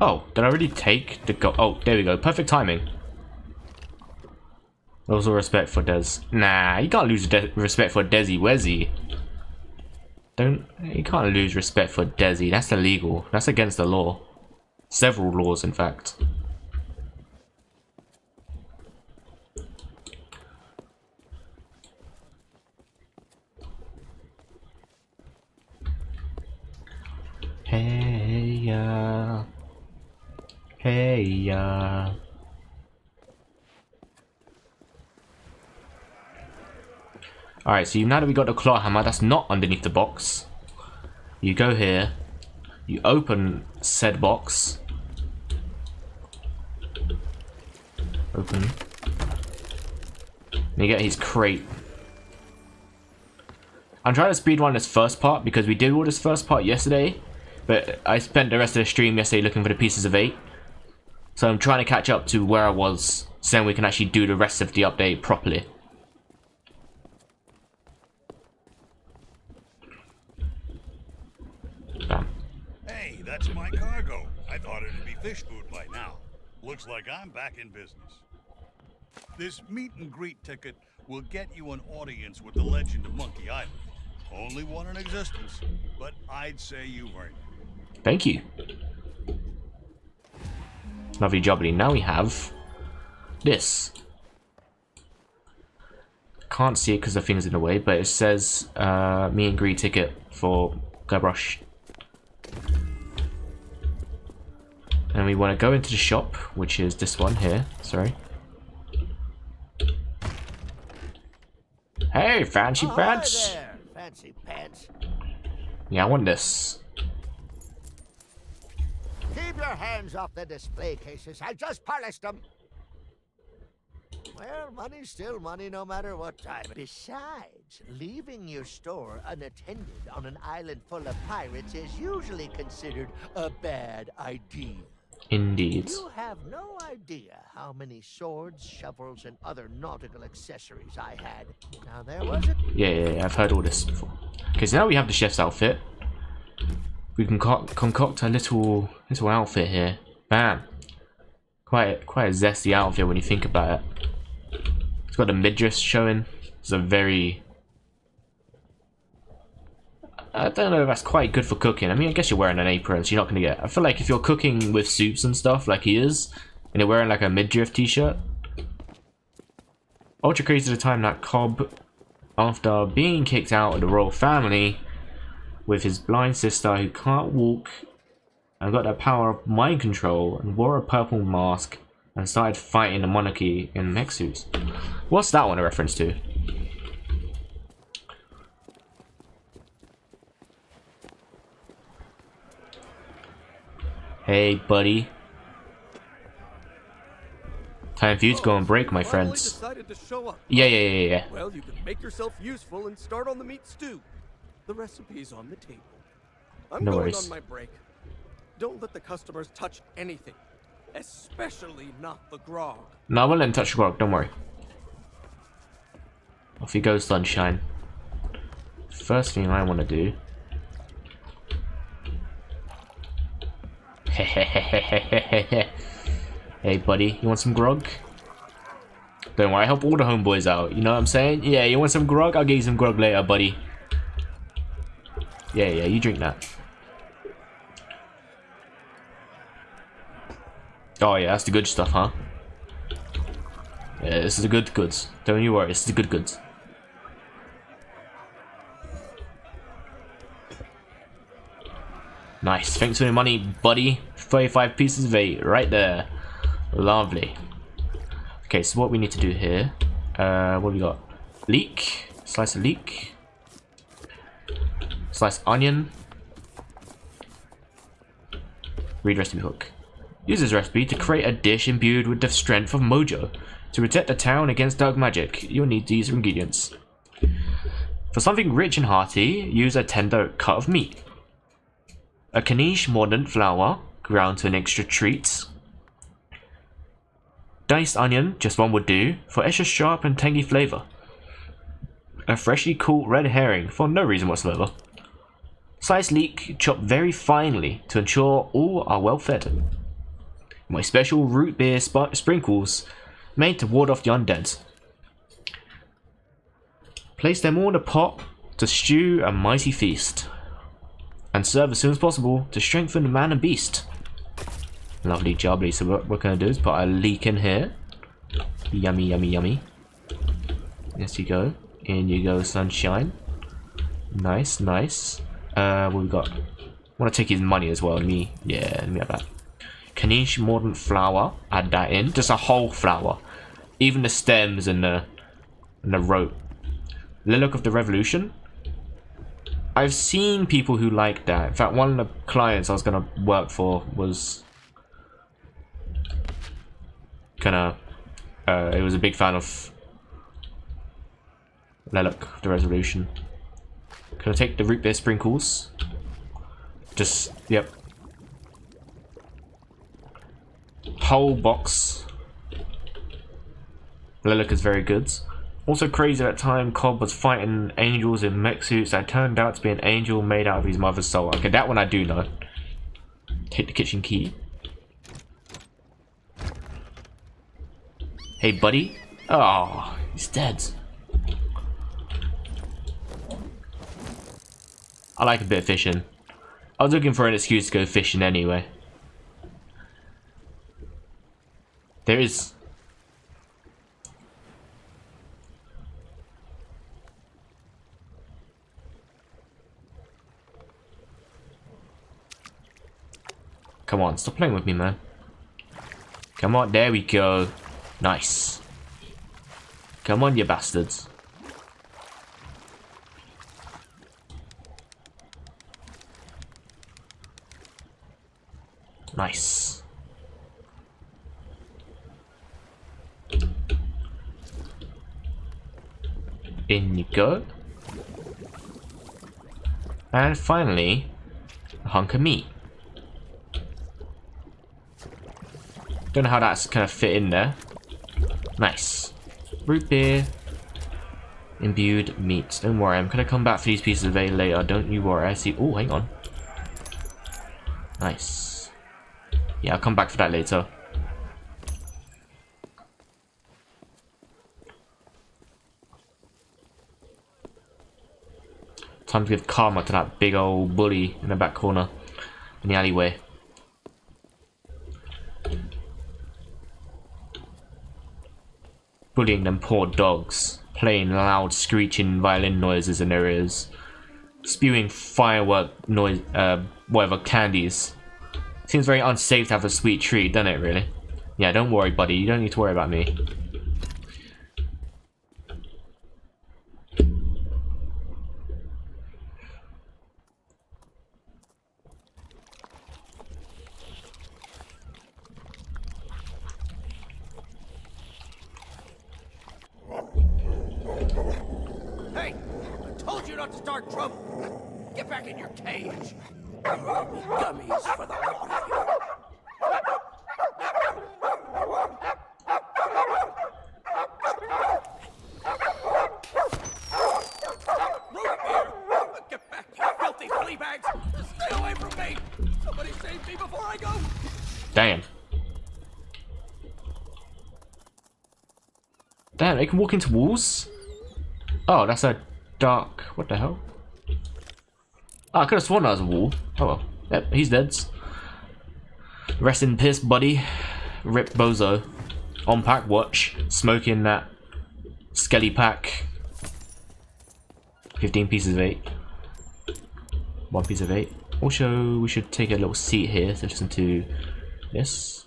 Oh, did I already take the go? Oh, there we go. Perfect timing. Also respect for Des. Nah, you can't lose respect for Desi Wezzy. You can't lose respect for Desi. That's illegal. That's against the law. Several laws, in fact. Hey ya. Hey ya. Alright, so now that we got the claw hammer, that's not underneath the box. You go here, you open said box. Open. And you get his crate. I'm trying to speedrun this first part because we did all this first part yesterday, but I spent the rest of the stream yesterday looking for the pieces of 8. So I'm trying to catch up to where I was, so then we can actually do the rest of the update properly. Bam. Hey, that's my cargo. I thought it'd be fish food by now. Looks like I'm back in business. This meet and greet ticket will get you an audience with the legend of Monkey Island. Only one in existence, but I'd say you've earned it. Thank you. Lovely jubbly. Now we have this. Can't see it because the thing's in the way, but it says meet and greet ticket for Guybrush. And we want to go into the shop, which is this one here. Sorry. Hey, fancy pants! Hi there, fancy pants. Yeah, I want this. Keep your hands off the display cases. I just polished them. Well, money's still money no matter what time. Besides, leaving your store unattended on an island full of pirates is usually considered a bad idea. Indeed. You have no idea how many swords, shovels, and other nautical accessories I had. Now there was it. Yeah, I've heard all this before. Okay, so now we have the chef's outfit. We can concoct a little outfit here. Bam. Quite a zesty outfit when you think about it. It's got the midriff showing. It's a very... I don't know if that's quite good for cooking. I mean, I guess you're wearing an apron, so you're not going to get... I feel like if you're cooking with soups and stuff, like he is, and you're wearing like a midriff t-shirt... Ultra crazy at the time that Cobb, after being kicked out of the royal family, with his blind sister who can't walk, and got the power of mind control, and wore a purple mask, and started fighting the monarchy in mech suits. What's that one a reference to? Hey, buddy. Time for you to go on break, my friends. Decided to show up. Yeah. Well, you can make yourself useful and start on the meat stew. The recipe's on the table. I'm No going worries. on my break. Don't let the customers touch anything, especially not the grog. No, I won't let him touch the grog, don't worry. Off you go, sunshine. First thing I want to do... Hey, buddy, you want some grog? Don't worry, I help all the homeboys out, you know what I'm saying? Yeah, you want some grog? I'll get you some grog later, buddy. Yeah, you drink that. Oh yeah, that's the good stuff, huh? Yeah, this is the good goods. Don't you worry, this is the good goods. Nice, thanks for the money, buddy. 35 pieces of 8, right there. Lovely. Okay, so what we need to do here, what have we got? Leek, slice of leek. Slice onion. Read recipe book. Use this recipe to create a dish imbued with the strength of mojo. To protect the town against dark magic, you'll need these ingredients. For something rich and hearty, use a tender cut of meat. A Kanish mordant flour, ground to an extra treat. Diced onion, just one would do, for extra sharp and tangy flavour. A freshly cooked red herring, for no reason whatsoever. Sliced leek, chopped very finely to ensure all are well fed. My special root beer sprinkles, made to ward off the undead. Place them all in a pot to stew a mighty feast. And serve as soon as possible to strengthen the man and beast. Lovely jubbly. So what we're going to do is put a leek in here. Yummy, yummy, yummy. Yes, you go. In you go, sunshine. Nice, nice. What we got? I want to take his money as well. Let me have that. Kanish mordant flour. Add that in. Just a whole flour. Even the stems and the rope. Lilac of the Revolution. I've seen people who like that. In fact, one of the clients I was gonna work for was it was a big fan of Lilac of the Resolution. Can I take the root beer sprinkles? Just, yep. Whole box. Lilac is very good. Also crazy at that time, Cobb was fighting angels in mech suits that turned out to be an angel made out of his mother's soul. Okay, that one I do know. Take the kitchen key. Hey, buddy. Oh, he's dead. I like a bit of fishing. I was looking for an excuse to go fishing anyway. There is. Come on, stop playing with me, man. Come on, there we go. Nice. Come on, you bastards. Nice. In you go. And finally, a hunk of meat. Don't know how that's kind of fit in there. Nice. Root beer. Imbued meat. Don't worry, I'm gonna come back for these pieces of A later. Don't you worry. I see. Oh, hang on. Nice. Yeah, I'll come back for that later. Time to give karma to that big old bully in the back corner in the alleyway. Bullying them poor dogs, playing loud screeching violin noises in their ears, spewing firework noise, whatever, candies. Seems very unsafe to have a sweet treat, doesn't it, really? Yeah, don't worry, buddy, you don't need to worry about me. Hey! I told you not to start trouble! Get back in your cage! Gummies for the lot of you! Root beer! Get back, you filthy flea bags! Stay away from me! Somebody save me before I go! Damn. Damn, they can walk into walls? Oh, that's a dark... What the hell? Oh, I could have sworn that was a wall. Oh well. Yep, he's dead. Rest in piss, buddy. Rip bozo. On pack watch. Smoking that skelly pack. 15 pieces of 8. 1 piece of 8. Also, we should take a little seat here to listen to this.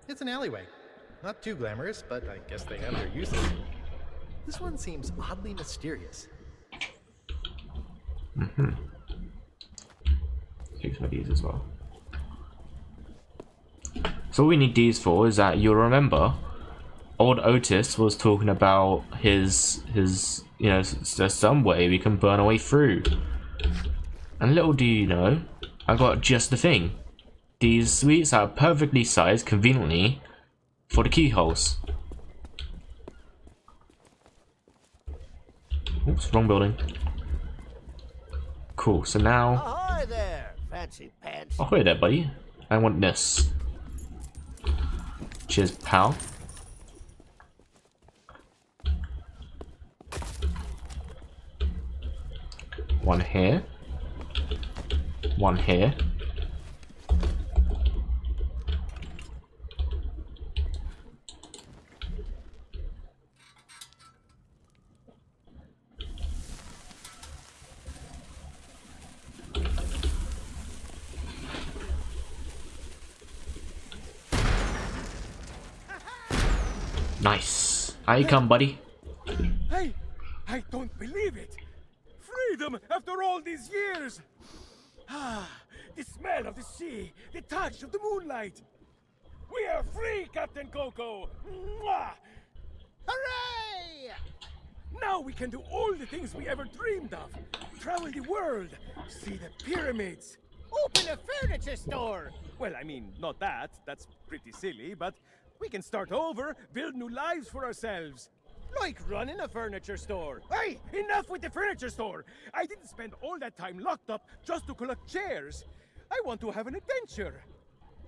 It's an alleyway. Not too glamorous, but I guess they have their uses. This one seems oddly mysterious. Take some of these as well. So all we need these for is that you'll remember old Otis was talking about his you know, there's some way we can burn our way through. And little do you know, I got just the thing. These sweets are perfectly sized, conveniently, for the keyholes. Oops, wrong building. Cool, so now... Ahoy there, fancy pants! Ahoy there, buddy. I want this. Cheers, pal. One here. One here. Nice. How you come, buddy? Hey, I don't believe it. Freedom after all these years. Ah, the smell of the sea, the touch of the moonlight. We are free, Captain Coco. Mwah! Hooray! Now we can do all the things we ever dreamed of. Travel the world, see the pyramids. Open a furniture store! Well, I mean, not that. That's pretty silly, but we can start over, build new lives for ourselves. Like running a furniture store. Hey, enough with the furniture store! I didn't spend all that time locked up just to collect chairs. I want to have an adventure.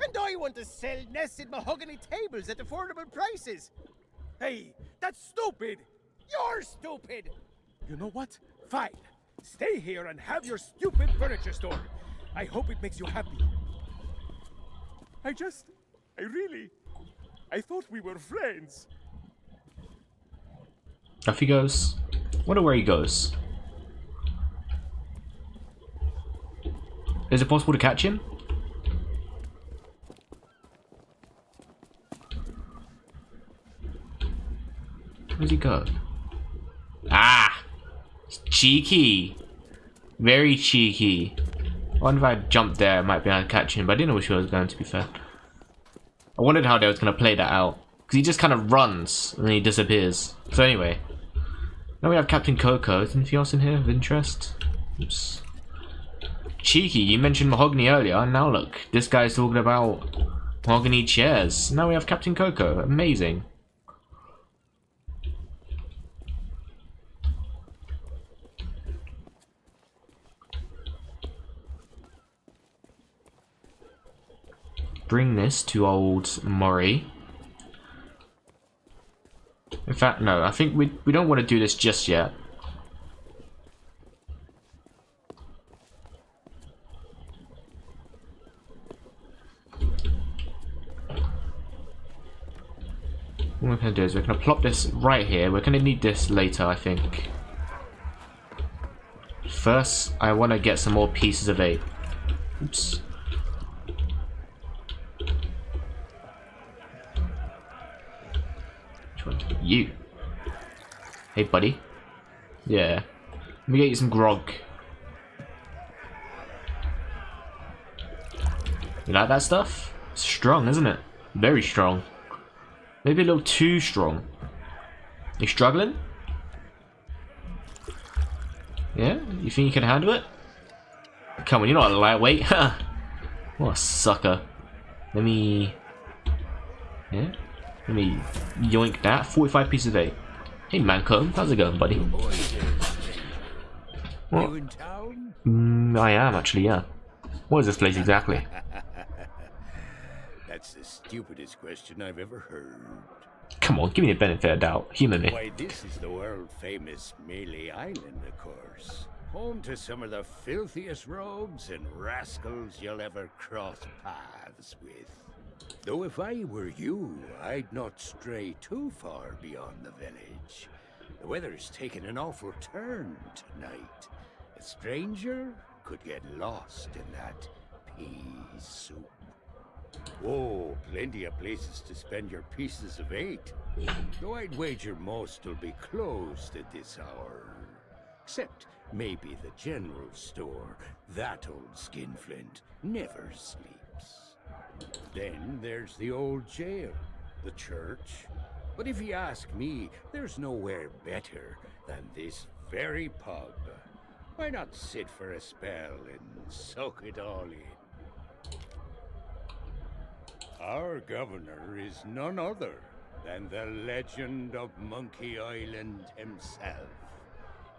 And I want to sell nested mahogany tables at affordable prices. Hey, that's stupid! You're stupid! You know what? Fine. Stay here and have your stupid furniture store. I hope it makes you happy. I thought we were friends. Off he goes. Wonder where he goes. Is it possible to catch him? Where's he go? Ah! It's cheeky. Very cheeky. I wonder if I jumped there, I might be able to catch him, but I didn't know which way I was going, to be fair. I wondered how they was going to play that out. Because he just kind of runs, and then he disappears. So anyway. Now we have Captain Coco. Is anything else in here of interest? Oops. Cheeky, you mentioned mahogany earlier, and now look. This guy's talking about mahogany chairs. Now we have Captain Coco. Amazing. Bring this to old Mori. In fact, no, I think we don't want to do this just yet. What we're going to do is we're going to plop this right here. We're going to need this later, I think. First, I want to get some more pieces of 8. Oops. You. Hey, buddy. Yeah. Let me get you some grog. You like that stuff? It's strong, isn't it? Very strong. Maybe a little too strong. You struggling? Yeah? You think you can handle it? Come on, you're not a lightweight. What a sucker. Let me... Yeah? Let me yoink that. 45 pieces of 8. Hey, Manco. How's it going, buddy? What? You in town? I am, actually, yeah. What is this place exactly? That's the stupidest question I've ever heard. Come on, give me the benefit of doubt. Humour me. Why, this is the world-famous Melee Island, of course. Home to some of the filthiest rogues and rascals you'll ever cross paths with. Though if I were you, I'd not stray too far beyond the village. The weather's taken an awful turn tonight. A stranger could get lost in that pea soup. Oh, plenty of places to spend your pieces of 8. Though I'd wager most will be closed at this hour. Except maybe the general store. That old skinflint never sleeps. Then there's the old jail, the church. But if you ask me, there's nowhere better than this very pub. Why not sit for a spell and soak it all in? Our governor is none other than the legend of Monkey Island himself.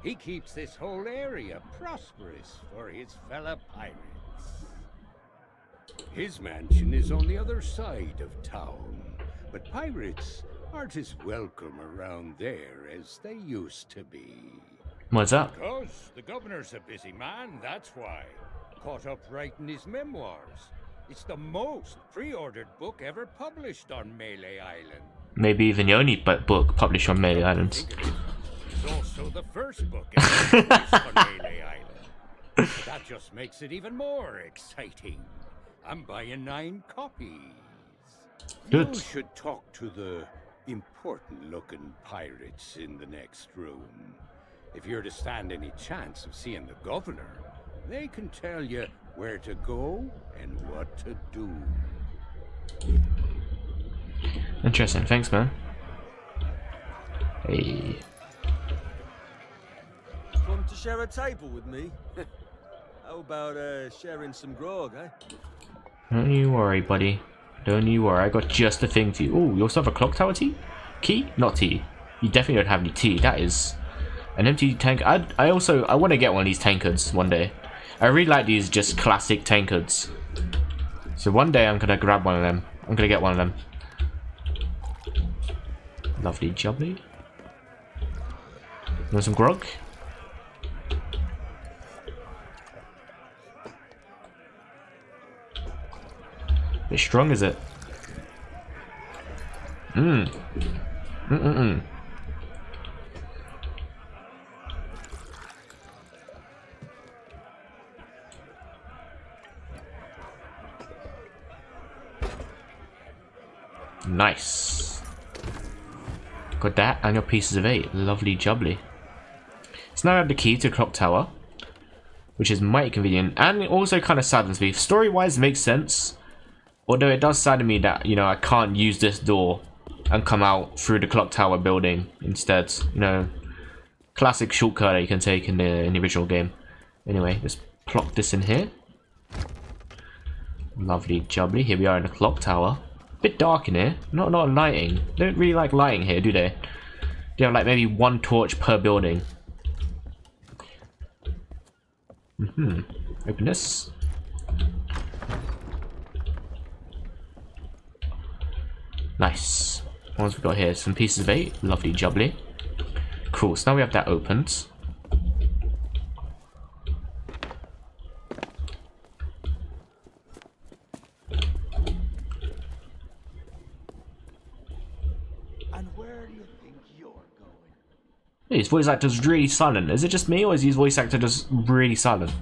He keeps this whole area prosperous for his fellow pirates. His mansion is on the other side of town, but pirates aren't as welcome around there as they used to be. What's up? Because the governor's a busy man, that's why. Caught up writing his memoirs. It's the most pre-ordered book ever published on Melee Island. Maybe even the only book published on Melee Island. It's also the first book ever published on Melee Island. That just makes it even more exciting. I'm buying 9 copies. Good. You should talk to the important-looking pirates in the next room. If you're to stand any chance of seeing the governor, they can tell you where to go and what to do. Interesting. Thanks, man. Hey. Come to share a table with me? How about sharing some grog, eh? Don't you worry, buddy. Don't you worry. I got just the thing for you. Oh, you also have a clock tower tea? Key? Not tea. You definitely don't have any tea. That is an empty tank. I want to get one of these tankards one day. I really like these just classic tankards. So one day I'm gonna grab one of them. I'm gonna get one of them. Lovely jubbly. Want some grog? Bit strong, is it? Nice. Got that and your pieces of 8. Lovely jubbly. So now I have the key to the clock tower, which is mighty convenient, and it also kind of saddens me. Story-wise, it makes sense. Although it does sadden me that, you know, I can't use this door and come out through the clock tower building instead. You know, classic shortcut that you can take in the original game. Anyway, let's plop this in here. Lovely jubbly. Here we are in the clock tower. Bit dark in here. Not a lot of lighting. They don't really like lighting here, do they? They have like maybe 1 torch per building. Open this. Nice. What else we got here? Some pieces of 8. Lovely jubbly. Cool. So now we have that opened. His voice actor's really silent. Is it just me, or is his voice actor just really silent?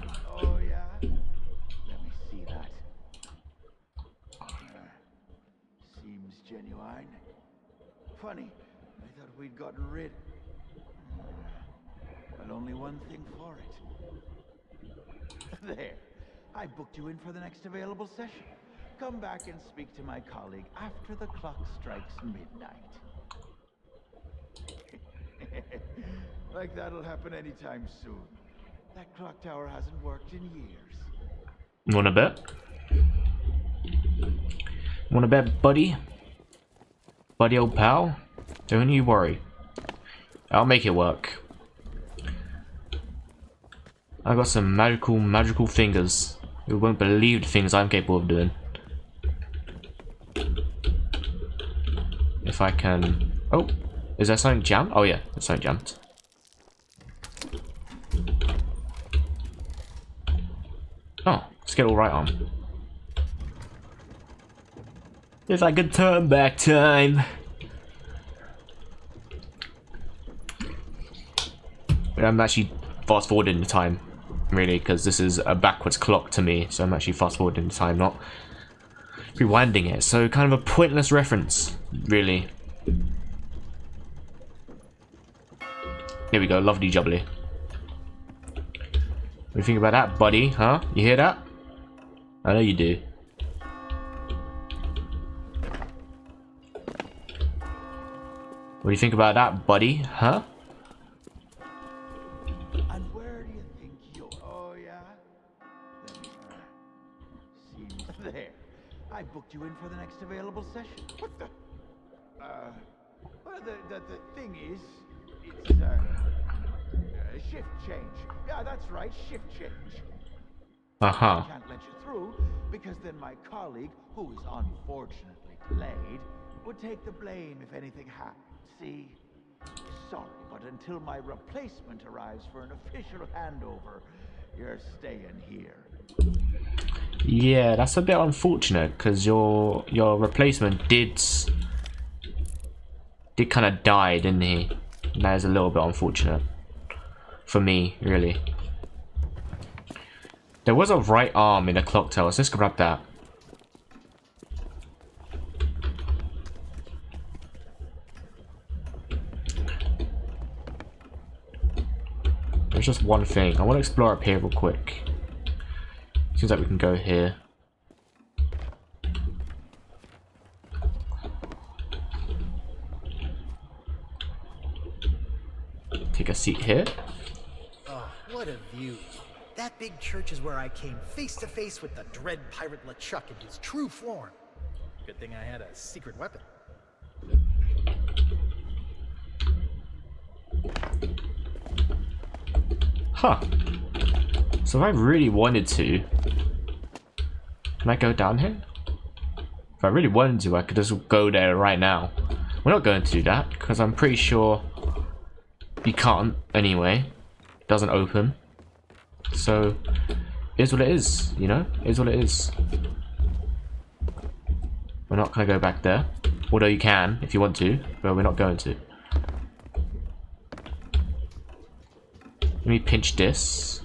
Oh, yeah? Let me see that. Seems genuine. Funny. I thought we'd gotten rid. But only one thing for it. There. I booked you in for the next available session. Come back and speak to my colleague after the clock strikes midnight. Like that'll happen anytime soon. That clock tower hasn't worked in years. Wanna bet? Wanna bet, buddy? Buddy old pal? Don't you worry. I'll make it work. I got some magical fingers. You won't believe the things I'm capable of doing. If I can... Oh! Is there something jammed? Oh yeah, there's something jammed. Oh, let's get all right on. If I could turn back time. But I'm actually fast forwarding the time, really, because this is a backwards clock to me. So I'm actually fast forwarding the time, not rewinding it. So kind of a pointless reference, really. Here we go, lovely jubbly. What do you think about that, buddy? Huh? You hear that? I know you do. What do you think about that, buddy? Huh? And where do you think you're? Oh yeah. Seems there. I booked you in for the next available session. What the? Well, the thing is, it's shift change. Yeah, that's right, shift change. I can't let you through because then my colleague, who is unfortunately delayed, would take the blame if anything happened. See? Sorry, but until my replacement arrives for an official handover, you're staying here. Yeah, that's a bit unfortunate because your replacement did kind of die, didn't he? That is a little bit unfortunate for me, really. There was a right arm in the clock tower, so let's grab that. There's just one thing. I want to explore up here real quick. Seems like we can go here. Take a seat here. Oh, what a view. That big church is where I came face to face with the dread pirate LeChuck in his true form. Good thing I had a secret weapon. Huh. So if I really wanted to... Can I go down here? If I really wanted to, I could just go there right now. We're not going to do that, because I'm pretty sure you can't anyway. It doesn't open. So, it is what it is, you know? It is what it is. We're not going to go back there. Although you can, if you want to, but we're not going to. Let me pinch this.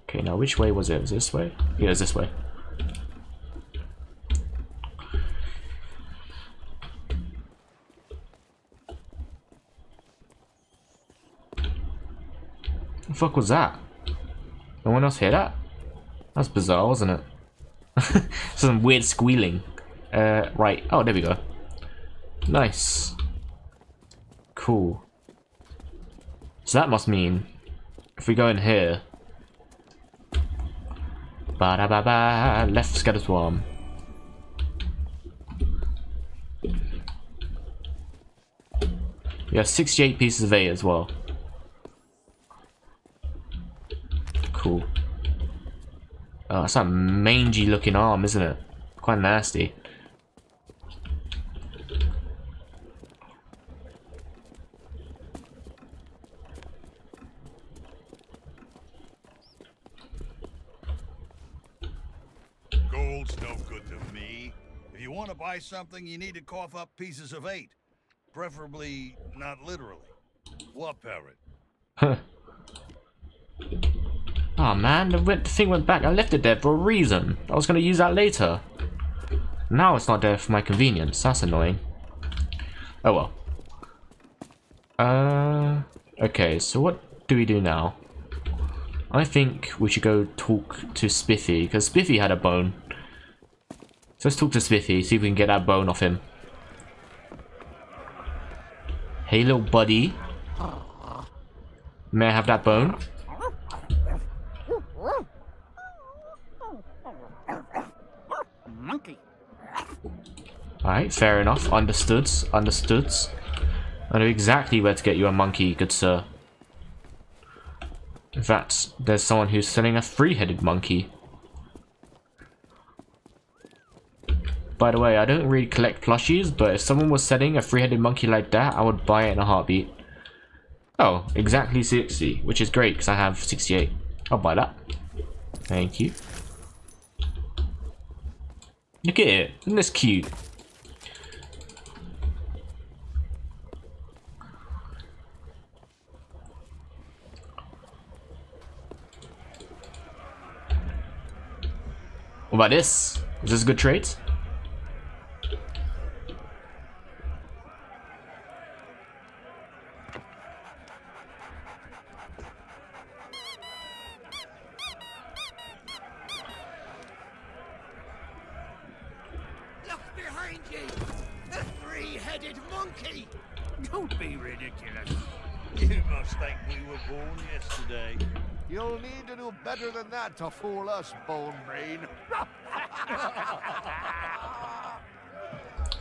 Okay, now which way was it? Was it this way? Yeah, it was this way. What the fuck was that? No one else hear that? That's bizarre, wasn't it? Some weird squealing. Right. Oh, there we go. Nice. Cool. So that must mean if we go in here. Ba-da-ba-ba, left Skeletorm. We have 68 pieces of 8 as well. Cool. Oh, that's that mangy looking arm, isn't it? Quite nasty. Gold's no good to me. If you want to buy something, you need to cough up pieces of 8. Preferably not literally. What, Parrot? Huh. Oh man, the thing went back. I left it there for a reason. I was going to use that later. Now it's not there for my convenience. That's annoying. Oh well. Okay, so what do we do now? I think we should go talk to Spiffy, because Spiffy had a bone. So let's talk to Spiffy, see if we can get that bone off him. Hey little buddy. May I have that bone? Monkey. Alright, fair enough. Understood. Understood. I know exactly where to get you a monkey, good sir. In fact, there's someone who's selling a 3-headed monkey. By the way, I don't really collect plushies, but if someone was selling a 3-headed monkey like that, I would buy it in a heartbeat. Oh, exactly 60, which is great because I have 68. I'll buy that. Thank you. Look at it. Isn't this cute? What about this? Is this a good trade? Look behind you! The 3-headed monkey! Don't be ridiculous. You must think we were born yesterday. You'll need to do better than that to fool us, Bone Brain.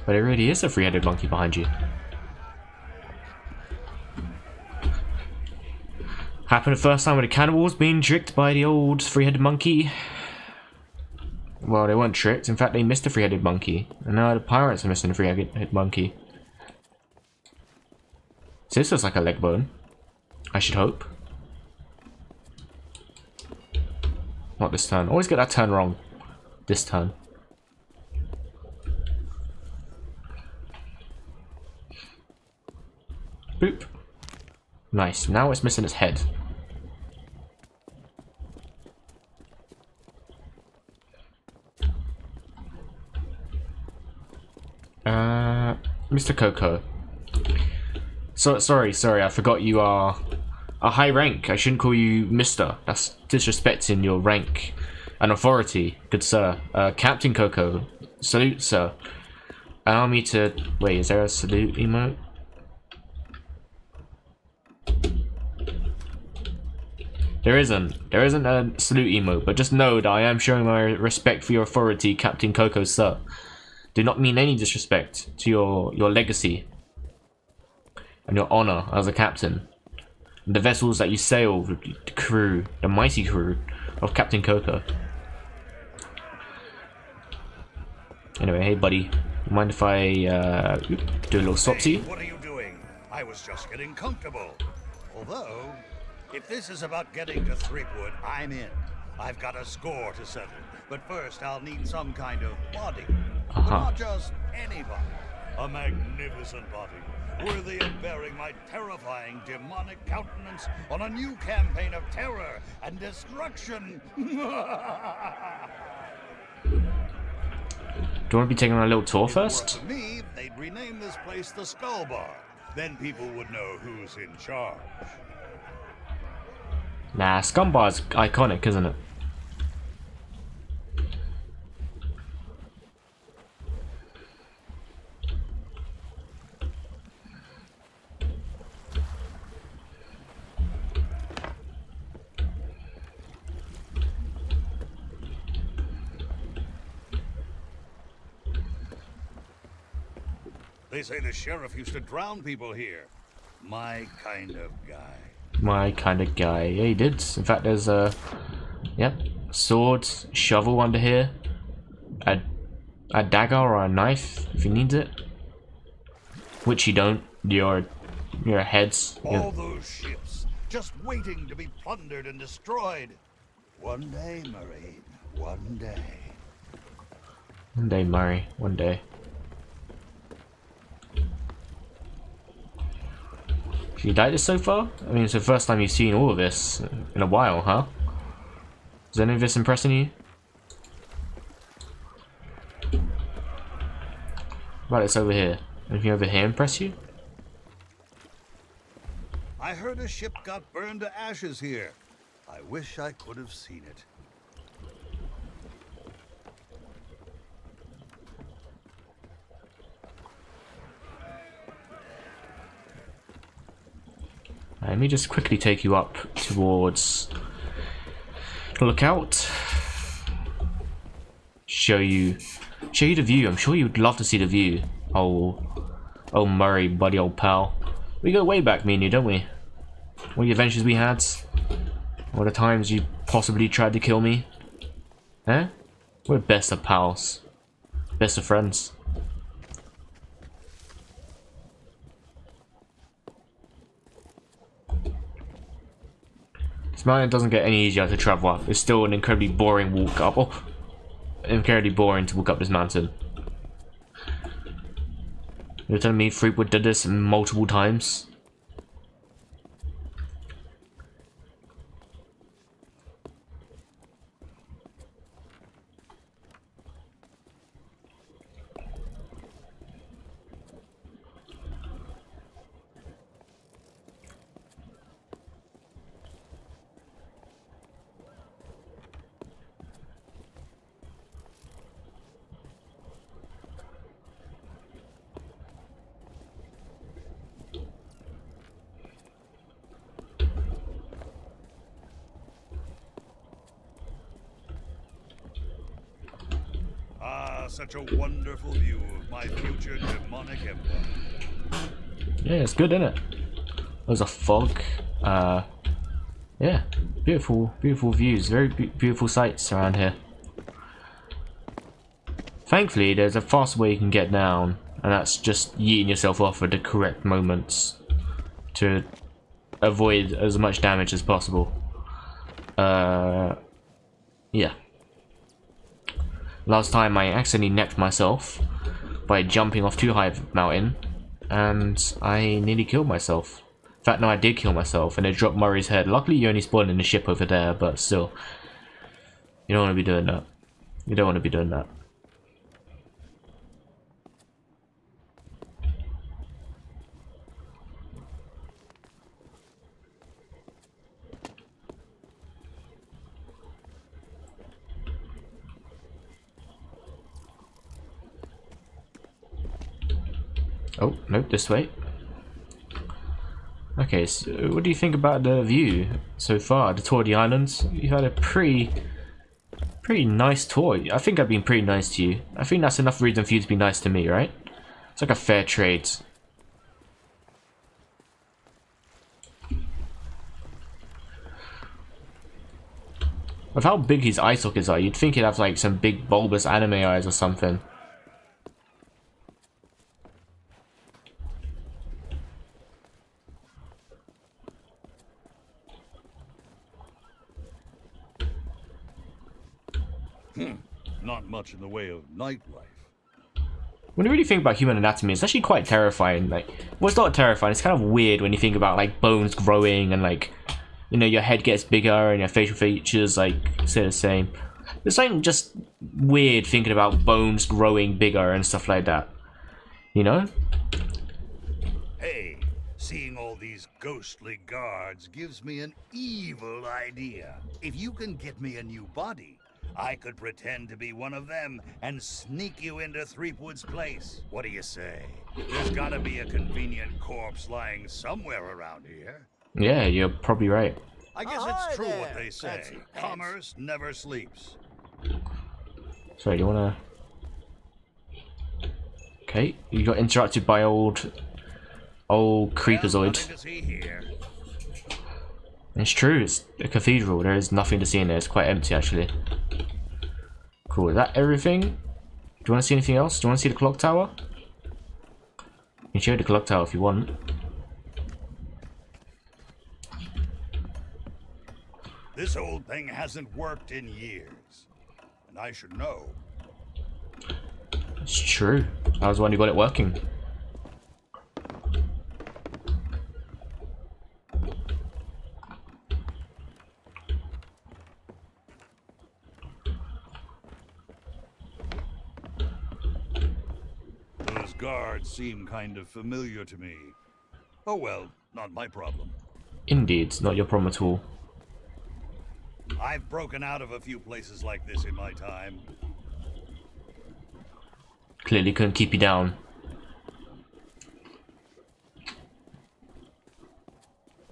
But it really is a 3-headed monkey behind you. Happened the first time with the cannibals being tricked by the old 3-headed monkey. Well, they weren't tricked. In fact, they missed the 3-headed monkey. And now the pirates are missing the 3-headed monkey. So this looks like a leg bone. I should hope. Not this turn. Always get that turn wrong. This turn. Boop. Nice. Now it's missing its head. Mr. Coco. So sorry, I forgot you are a high rank. I shouldn't call you Mr. That's disrespecting your rank and authority, good sir. Captain Coco, salute, sir. Allow me to wait. Is there a salute emote? There isn't a salute emote, but just know that I am showing my respect for your authority, Captain Coco, sir. Do not mean any disrespect to your legacy and your honor as a captain. And the vessels that you sail with the crew, the mighty crew of Captain Coco. Anyway, hey buddy, mind if I do a little swapsy? Hey, what are you doing? I was just getting comfortable. Although, If this is about getting to Threepwood, I'm in. I've got a score to settle. But first, I'll need some kind of body. But not just any body. A magnificent body, worthy of bearing my terrifying demonic countenance on a new campaign of terror and destruction. Do you want to be taking on a little tour first? For me, they'd rename this place the Skull Bar. Then people would know who's in charge. Nah, Scumbar's iconic, isn't it? They say the sheriff used to drown people here. My kind of guy. My kind of guy. Yeah, he did. In fact, there's a sword, shovel under here, a dagger or a knife if he needs it. Which you don't. Your heads. All those ships just waiting to be plundered and destroyed. One day, Marine. One day. One day, Murray. One day. You liked this so far? I mean, it's the first time you've seen all of this in a while, huh? Is any of this impressing you? Right, it's over here. Anything over here impress you? I heard a ship got burned to ashes here. I wish I could have seen it. Let me just quickly take you up towards the lookout. Show you the view. I'm sure you'd love to see the view. Oh Murray, buddy, old pal. We go way back, me and you, don't we? All the adventures we had. All the times you possibly tried to kill me. Eh? We're best of pals. Best of friends. This mountain doesn't get any easier to travel up. It's still an incredibly boring walk up. Oh, incredibly boring to walk up this mountain. You're telling me Threepwood did this multiple times? Such a wonderful view of my future demonic empire. Yeah, it's good, isn't it? There's a fog. Yeah, beautiful views. Very beautiful sights around here. Thankfully, there's a fast way you can get down, and that's just yeeting yourself off at the correct moments to avoid as much damage as possible. Yeah. Last time I accidentally necked myself by jumping off too high of a mountain, and I nearly killed myself. In fact, no, I did kill myself, and it dropped Murray's head. Luckily, you only spawned in the ship over there, but still. You don't want to be doing that. You don't want to be doing that. Oh, nope, this way. Okay, so what do you think about the view so far? The tour of the islands? You've had a pretty nice tour. I think I've been pretty nice to you. I think that's enough reason for you to be nice to me, right? It's like a fair trade. With how big his eye sockets are, you'd think he'd have like some big bulbous anime eyes or something. Not much in the way of nightlife. When you really think about human anatomy, it's actually quite terrifying. Like, well, it's not terrifying. It's kind of weird when you think about like bones growing and like, you know, your head gets bigger and your facial features like stay the same. There's something just weird thinking about bones growing bigger and stuff like that. You know? Hey, seeing all these ghostly guards gives me an evil idea. If you can get me a new body, I could pretend to be one of them and sneak you into Threepwood's place. What do you say? There's gotta be a convenient corpse lying somewhere around here. Yeah, you're probably right. I guess it's true what they say. Commerce never sleeps. Sorry, do you wanna... Okay, you got interrupted by old Creepazoid. It's true, it's a cathedral. There is nothing to see in there. It's quite empty, actually. Cool, is that everything? Do you want to see anything else? Do you want to see the clock tower? You can show the clock tower if you want. This old thing hasn't worked in years, and I should know. It's true. I was the one who got it working. Those guards seem kind of familiar to me. Oh well, not my problem. Indeed, not your problem at all. I've broken out of a few places like this in my time. Clearly couldn't keep you down.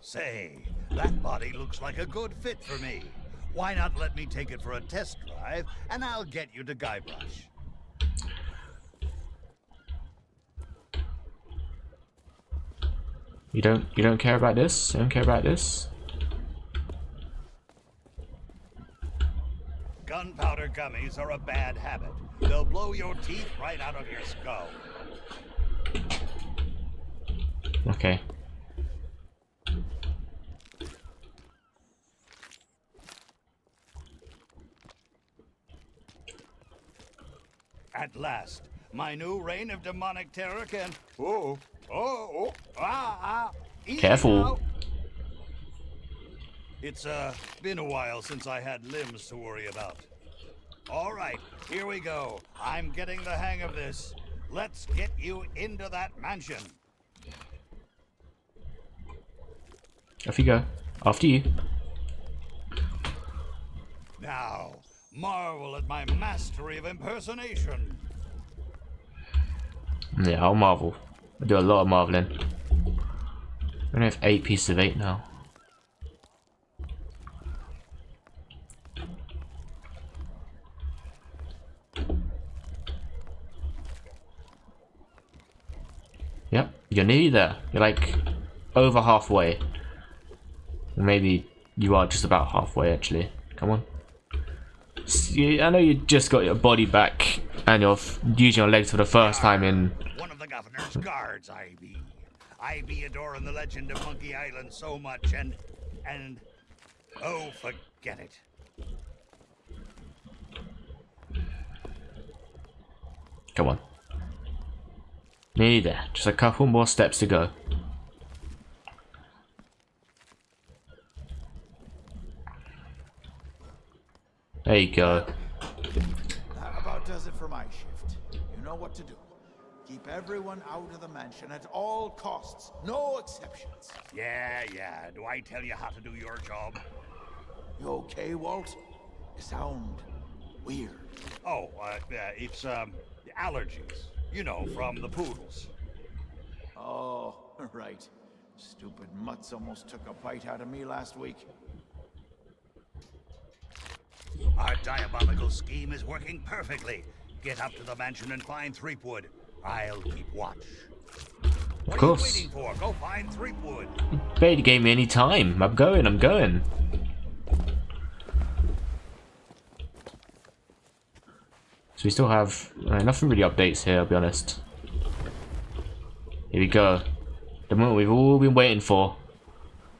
Say, that body looks like a good fit for me. Why not let me take it for a test drive, and I'll get you to Guybrush. You don't care about this? You don't care about this? Gunpowder gummies are a bad habit. They'll blow your teeth right out of your skull. Okay. At last, my new reign of demonic terror can... Easy Careful. now. It's been a while since I had limbs to worry about. All right, here we go. I'm getting the hang of this. Let's get you into that mansion. Off you go. After you. Now, marvel at my mastery of impersonation. Yeah, I'll marvel. I do a lot of marveling. I only have 8 pieces of 8 now. Yep, you're nearly there. You're like over halfway. Maybe you are just about halfway actually. Come on. I know you just got your body back and you're using your legs for the first time in... One of the governor's guards, I be. I be adoring the legend of Monkey Island so much and... Oh, forget it. Come on. Nearly there. Just a couple more steps to go. There you go. That about does it for my shift. You know what to do. Keep everyone out of the mansion at all costs. No exceptions. Yeah. Do I tell you how to do your job? You okay, Walt? You sound weird. Oh, it's, allergies. You know, from the poodles. Oh, right. Stupid mutts almost took a bite out of me last week. Our diabolical scheme is working perfectly. Get up to the mansion and find Threepwood. I'll keep watch. What Of course. are you waiting for? Go find Threepwood. Barely gave me any time. I'm going. So we still have nothing really updates here, I'll be honest. Here we go. The moment we've all been waiting for.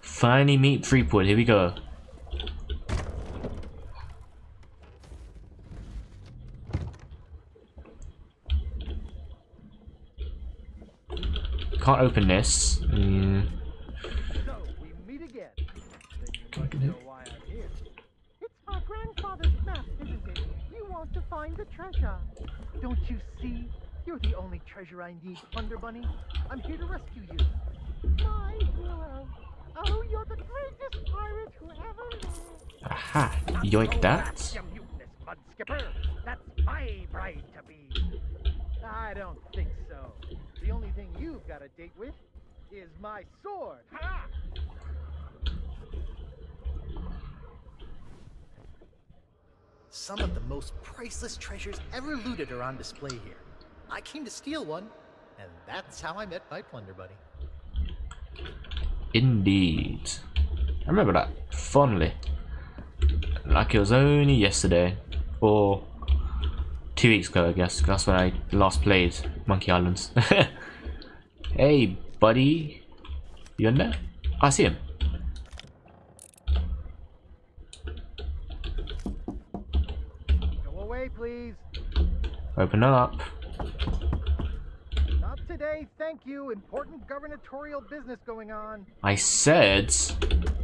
Finally meet Threepwood. Here we go. can't open this. So, we meet again. Then you must know why I'm here. It's our grandfather's map, isn't it? You want to find the treasure. Don't you see? You're the only treasure I need, Thunder Bunny. I'm here to rescue you. My hero. Oh, you're the greatest pirate who ever lived. Aha! Yoink that. You mutinous mud skipper. That's my bride to be. I don't think so. The only thing you've got a date with is my sword. Ha! Some of the most priceless treasures ever looted are on display here. I came to steal one, and that's how I met my plunder buddy. Indeed. I remember that fondly. Like it was only yesterday. Or 2 weeks ago, I guess. That's when I last played Monkey Islands. Hey, buddy. You in there? I see him. Go away, please. Open up. Not today, thank you. Important gubernatorial business going on. I said,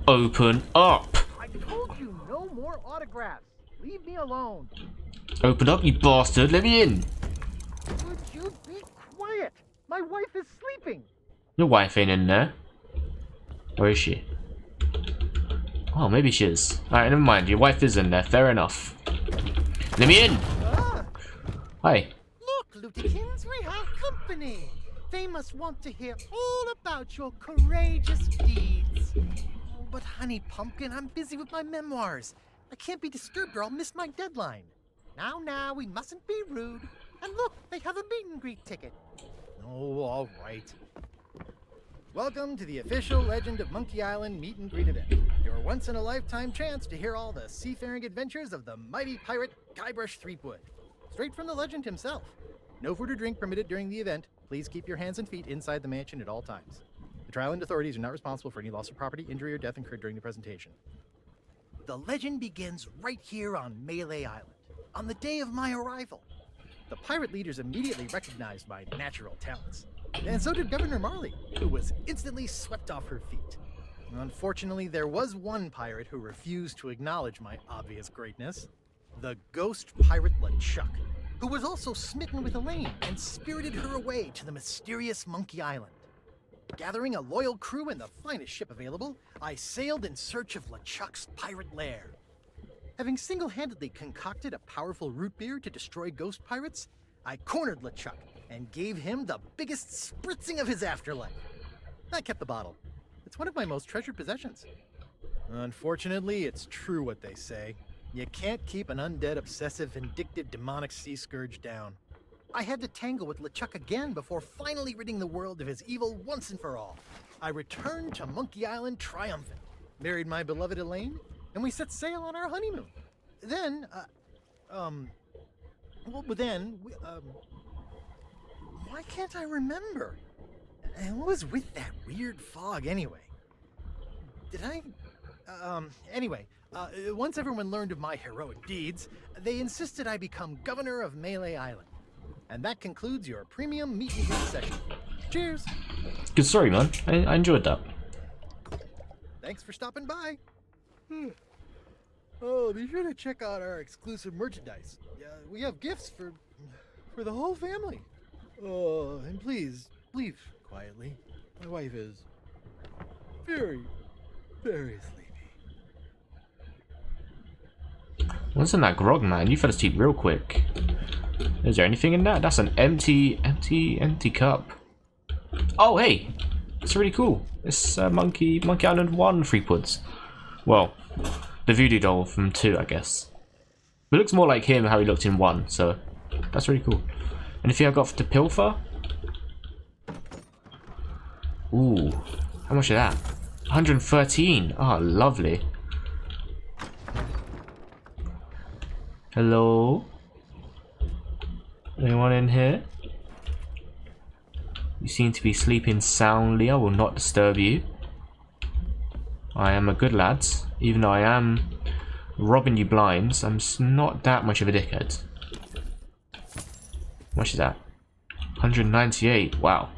open up. I told you no more autographs. Leave me alone. Open up, you bastard. Let me in. Would you be quiet? My wife is sleeping. Your wife ain't in there. Where is she? Oh, maybe she is. Alright, never mind. Your wife is in there. Fair enough. Let me in. Hi. Look, Lutikins, we have company. They must want to hear all about your courageous deeds. Oh, but honey pumpkin, I'm busy with my memoirs. I can't be disturbed or I'll miss my deadline. Now, we mustn't be rude. And look, they have a meet and greet ticket. Oh, all right. Welcome to the official Legend of Monkey Island meet and greet event. Your once-in-a-lifetime chance to hear all the seafaring adventures of the mighty pirate Guybrush Threepwood. Straight from the legend himself. No food or drink permitted during the event. Please keep your hands and feet inside the mansion at all times. The Trial and authorities are not responsible for any loss of property, injury, or death incurred during the presentation. The legend begins right here on Melee Island, on the day of my arrival. The pirate leaders immediately recognized my natural talents. And so did Governor Marley, who was instantly swept off her feet. Unfortunately, there was one pirate who refused to acknowledge my obvious greatness. The ghost pirate LeChuck, who was also smitten with Elaine and spirited her away to the mysterious Monkey Island. Gathering a loyal crew and the finest ship available, I sailed in search of LeChuck's pirate lair. Having single-handedly concocted a powerful root beer to destroy ghost pirates, I cornered LeChuck and gave him the biggest spritzing of his afterlife. I kept the bottle. It's one of my most treasured possessions. Unfortunately, it's true what they say. You can't keep an undead, obsessive, vindictive, demonic sea scourge down. I had to tangle with LeChuck again before finally ridding the world of his evil once and for all. I returned to Monkey Island triumphant, married my beloved Elaine, and we set sail on our honeymoon. Then, why can't I remember? And what was with that weird fog anyway? Did I? Once everyone learned of my heroic deeds, they insisted I become governor of Melee Island. And that concludes your premium meet and greet session. Cheers! Good story, man. I enjoyed that. Thanks for stopping by. Oh, be sure to check out our exclusive merchandise. We have gifts for the whole family. Oh, and please, leave quietly. My wife is very, very sleepy. What's in that grog, man? You fell asleep real quick. Is there anything in that? That's an empty cup. Oh, hey! It's really cool. It's Monkey Island 1 Threepwoods. Well, the voodoo doll from 2, I guess. It looks more like him how he looked in 1, so that's really cool. Anything I got to pilfer? Ooh, how much is that? 113. Ah, lovely. Hello? Anyone in here? You seem to be sleeping soundly. I will not disturb you. I am a good lad. Even though I am robbing you blinds, I'm not that much of a dickhead. How much is that? 198. Wow.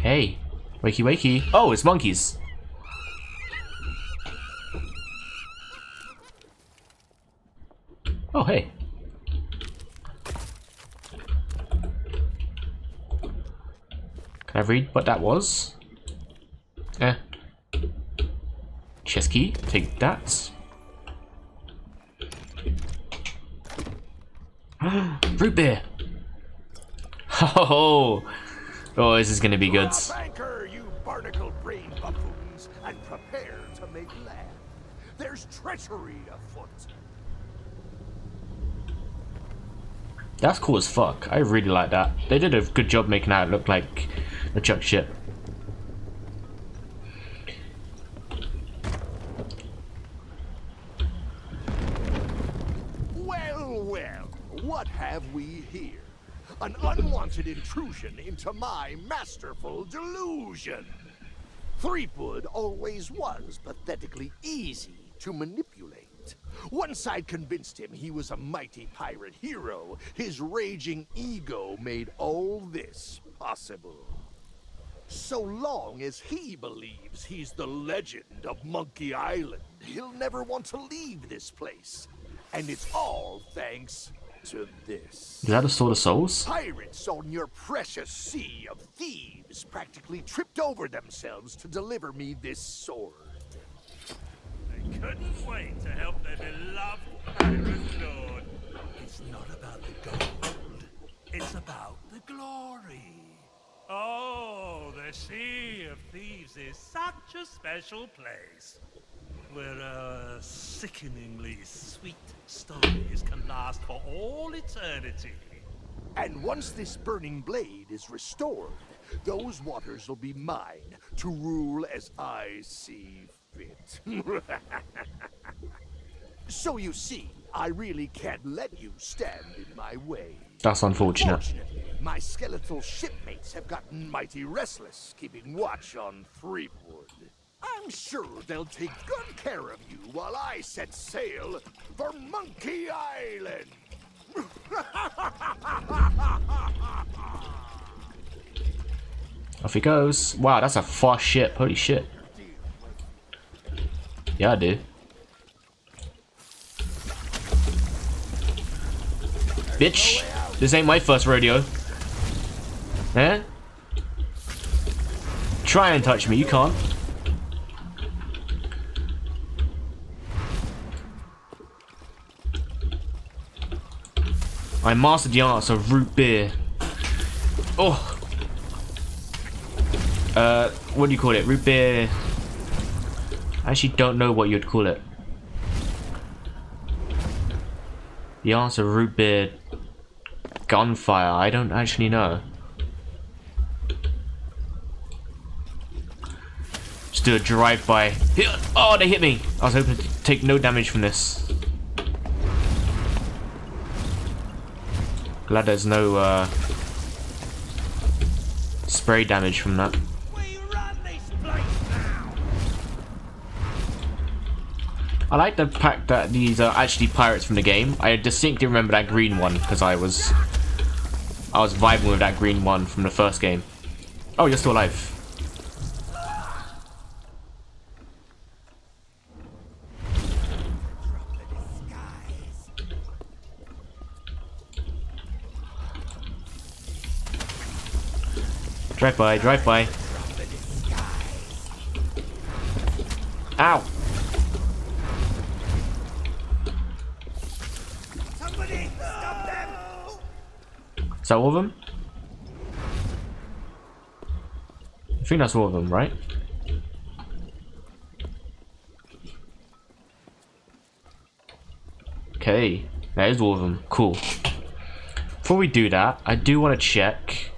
Hey, wakey wakey. Oh, it's monkeys. Oh, hey. Can I read what that was? Chess key, take that. Root beer. Oh, this is gonna be good. Anchor, you barnacle-brained buffoons, and prepare to make land. There's treachery afoot. That's cool as fuck. I really like that. They did a good job making that look like a chuck ship. Well, well, what have we here? An unwanted intrusion into my masterful delusion. Threepwood always was pathetically easy to manipulate. Once I'd convinced him he was a mighty pirate hero, his raging ego made all this possible. So long as he believes he's the legend of Monkey Island, he'll never want to leave this place. And it's all thanks to this. Is that a Sword of Souls? Pirates on your precious sea of thieves practically tripped over themselves to deliver me this sword. They couldn't wait to help their beloved pirate lord. It's not about the gold. It's about the glory. Oh, the Sea of Thieves is such a special place, where our sickeningly sweet stories can last for all eternity. And once this burning blade is restored, those waters will be mine to rule as I see fit. So you see, I really can't let you stand in my way. That's unfortunate. Fortunately, my skeletal shipmates have gotten mighty restless, keeping watch on Threepwood. I'm sure they'll take good care of you while I set sail for Monkey Island. Off he goes. Wow, that's a fast ship. Holy shit. Yeah, I do. Bitch, this ain't my first rodeo. Eh? Try and touch me, you can't. I mastered the arts of root beer. Oh. What do you call it? Root beer. I actually don't know what you'd call it. The arts of root beer. Gunfire. I don't actually know. Just do a drive-by. Oh, they hit me. I was hoping to take no damage from this. Glad there's no spray damage from that. I like the fact that these are actually pirates from the game. I distinctly remember that green one because I was vibing with that green one from the first game. Oh, you're still alive. Drive by, drive by. Ow! Somebody stop them! Is that all of them? I think that's all of them, right? Okay, that is all of them. Cool. Before we do that, I do want to check.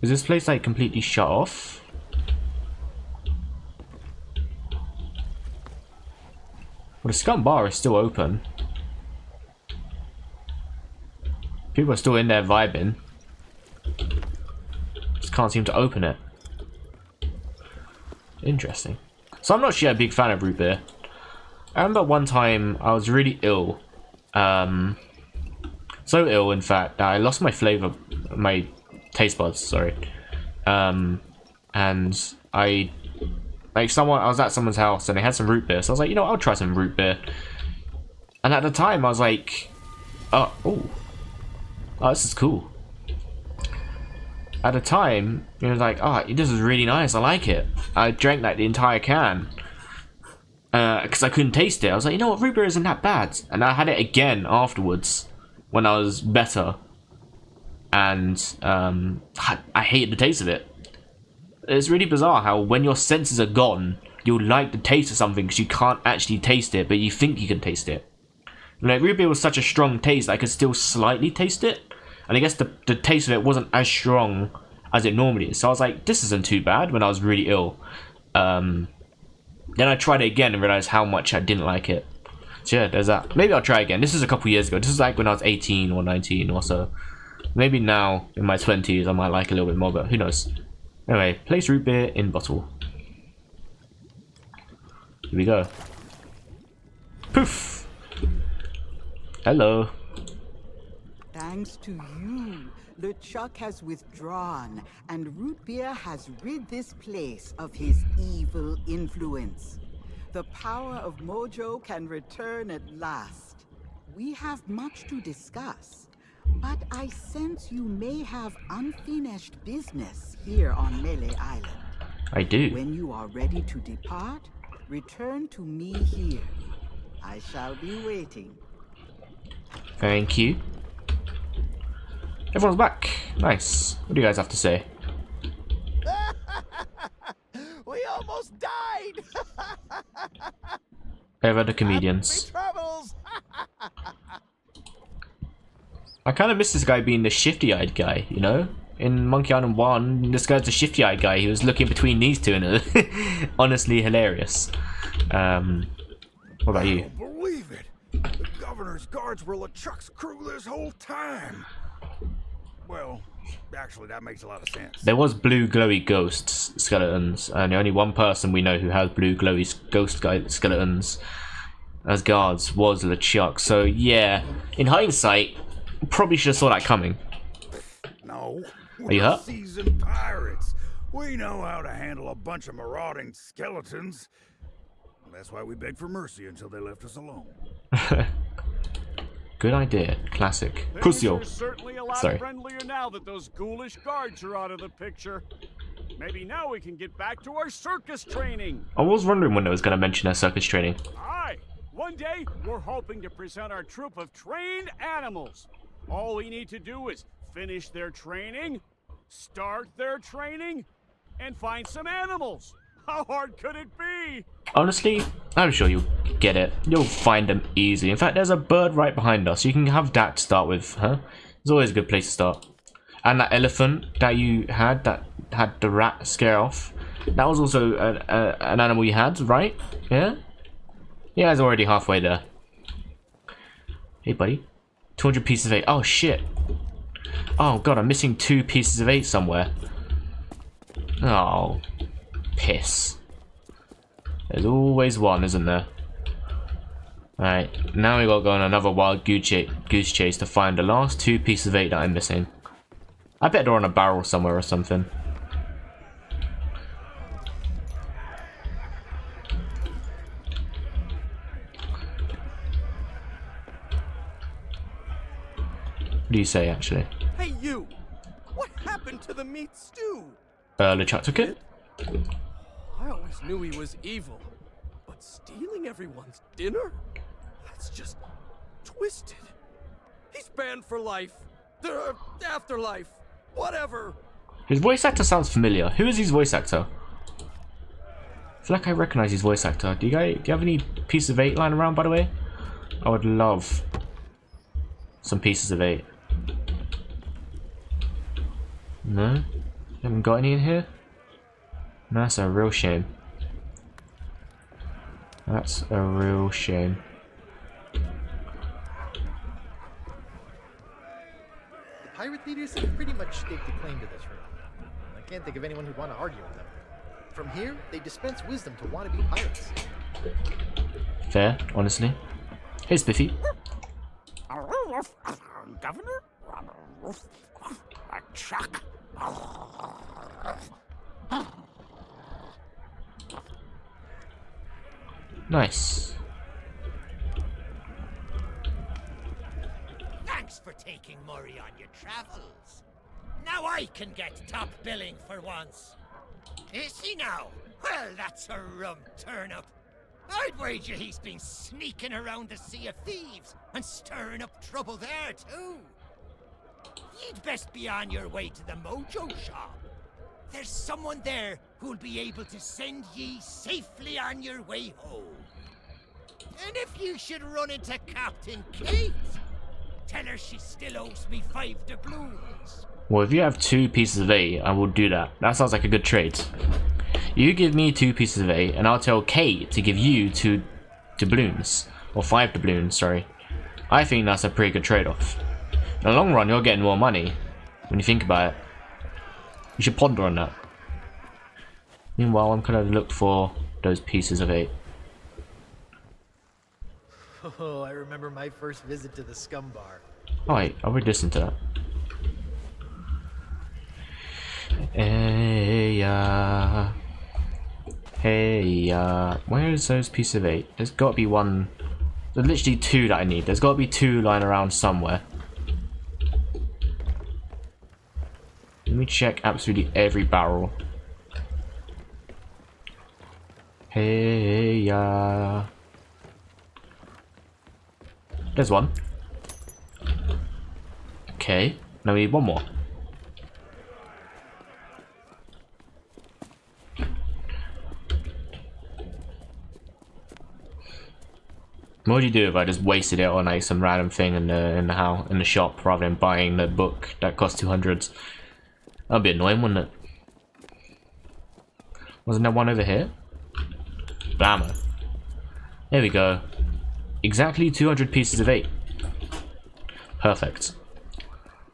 Is this place like completely shut off? Well, the Scum Bar is still open. People are still in there vibing. Just can't seem to open it. Interesting. So I'm not actually a big fan of root beer. I remember one time I was really ill. So ill, in fact, that I lost my flavor, my taste buds, sorry. And I was at someone's house and they had some root beer, so I was like, you know, I'll try some root beer. And at the time, I was like, oh, this is cool. At the time, it was like, oh, this is really nice, I like it. I drank like the entire can. Because I couldn't taste it. I was like, you know what, root beer isn't that bad. And I had it again afterwards, when I was better. And I hated the taste of it. It's really bizarre how when your senses are gone, you'll like the taste of something because you can't actually taste it, but you think you can taste it. Like, root beer was such a strong taste, I could still slightly taste it. And I guess the taste of it wasn't as strong as it normally is. So I was like, this isn't too bad when I was really ill. Then I tried it again and realized how much I didn't like it. So yeah, there's that. Maybe I'll try again. This is a couple years ago. This is like when I was 18 or 19 or so. Maybe now, in my 20s, I might like it a little bit more, but who knows. Anyway, place root beer in bottle. Here we go. Poof! Hello. Thanks to you, LeChuck has withdrawn, and root beer has rid this place of his evil influence. The power of Mojo can return at last. We have much to discuss, but I sense you may have unfinished business here on Melee Island. I do. When you are ready to depart, return to me here. I shall be waiting. Thank you. Everyone's back. Nice. What do you guys have to say? We almost died. Ever the comedians. I kind of miss this guy being the shifty-eyed guy, you know? In Monkey Island 1, this guy's the shifty-eyed guy. He was looking between these two and it was honestly hilarious. What about you? I don't believe it. The governor's guards were LeChuck's crew this whole time. Well, actually, that makes a lot of sense. There was blue glowy ghost skeletons, and the only one person we know who has blue glowy ghost skeletons as guards was LeChuck. So yeah, in hindsight, probably should have saw that coming. No, Are you hurt? Seasoned pirates. We know how to handle a bunch of marauding skeletons. That's why we begged for mercy until they left us alone. Good idea. Classic. Pusio. Things are certainly a lot Sorry. friendlier now that those ghoulish guards are out of the picture. Maybe now we can get back to our circus training. I was wondering when it was going to mention their circus training. Aye. One day, we're hoping to present our troupe of trained animals. All we need to do is finish their training, start their training, and find some animals. How hard could it be? Honestly, I'm sure you'll get it. You'll find them easily. In fact, there's a bird right behind us. You can have that to start with, huh? It's always a good place to start. And that elephant that you had, that had the rat scare off, that was also an animal you had, right? Yeah? Yeah, it's already halfway there. Hey, buddy. 200 pieces of 8. Oh, shit. Oh, God, I'm missing 2 pieces of 8 somewhere. Oh, piss. There's always one, isn't there? Alright, now we gotta go on another wild goose chase to find the last 2 pieces of 8 that I'm missing. I bet they're on a barrel somewhere or something. What do you say, actually? Hey, you! What happened to the meat stew? LeChuck took it? I always knew he was evil, but stealing everyone's dinner? That's just twisted. He's banned for life. Afterlife. Whatever. His voice actor sounds familiar. Who is his voice actor? I feel like I recognize his voice actor. Do you have any pieces of 8 lying around, by the way? I would love some pieces of 8. No? You haven't got any in here? No, that's a real shame. That's a real shame. The pirate leaders have pretty much staked a claim to this room. I can't think of anyone who'd want to argue with them. From here, they dispense wisdom to wannabe pirates. Fair, honestly. Hey, Spiffy. Governor? Chuck. Nice. Thanks for taking Murray on your travels. Now I can get top billing for once. Is he now? Well, that's a rum turnip. I'd wager he's been sneaking around the Sea of Thieves and stirring up trouble there, too. You'd best be on your way to the Mojo shop. There's someone there who'll be able to send ye safely on your way home. And if you should run into Captain Kate, tell her she still owes me 5 doubloons. Well, if you have 2 pieces of 8, I will do that. That sounds like a good trade. You give me 2 pieces of 8, and I'll tell Kate to give you 2 doubloons. Or 5 doubloons, sorry. I think that's a pretty good trade-off. In the long run, you're getting more money. When you think about it. You should ponder on that. Meanwhile, I'm gonna look for those pieces of 8. Oh, I remember my first visit to the Scum Bar. Oh wait, I would listen to that. Hey ya, hey ya. Where is those pieces of 8? There's got to be one. There's literally 2 that I need. There's got to be 2 lying around somewhere. Let me check absolutely every barrel. Hey ya. There's one. Okay, now we need one more. What would you do if I just wasted it on like some random thing in the shop rather than buying the book that costs 200s? That'd be annoying, wouldn't it? Wasn't there one over here? Blammo. There we go. Exactly 200 pieces of 8. Perfect.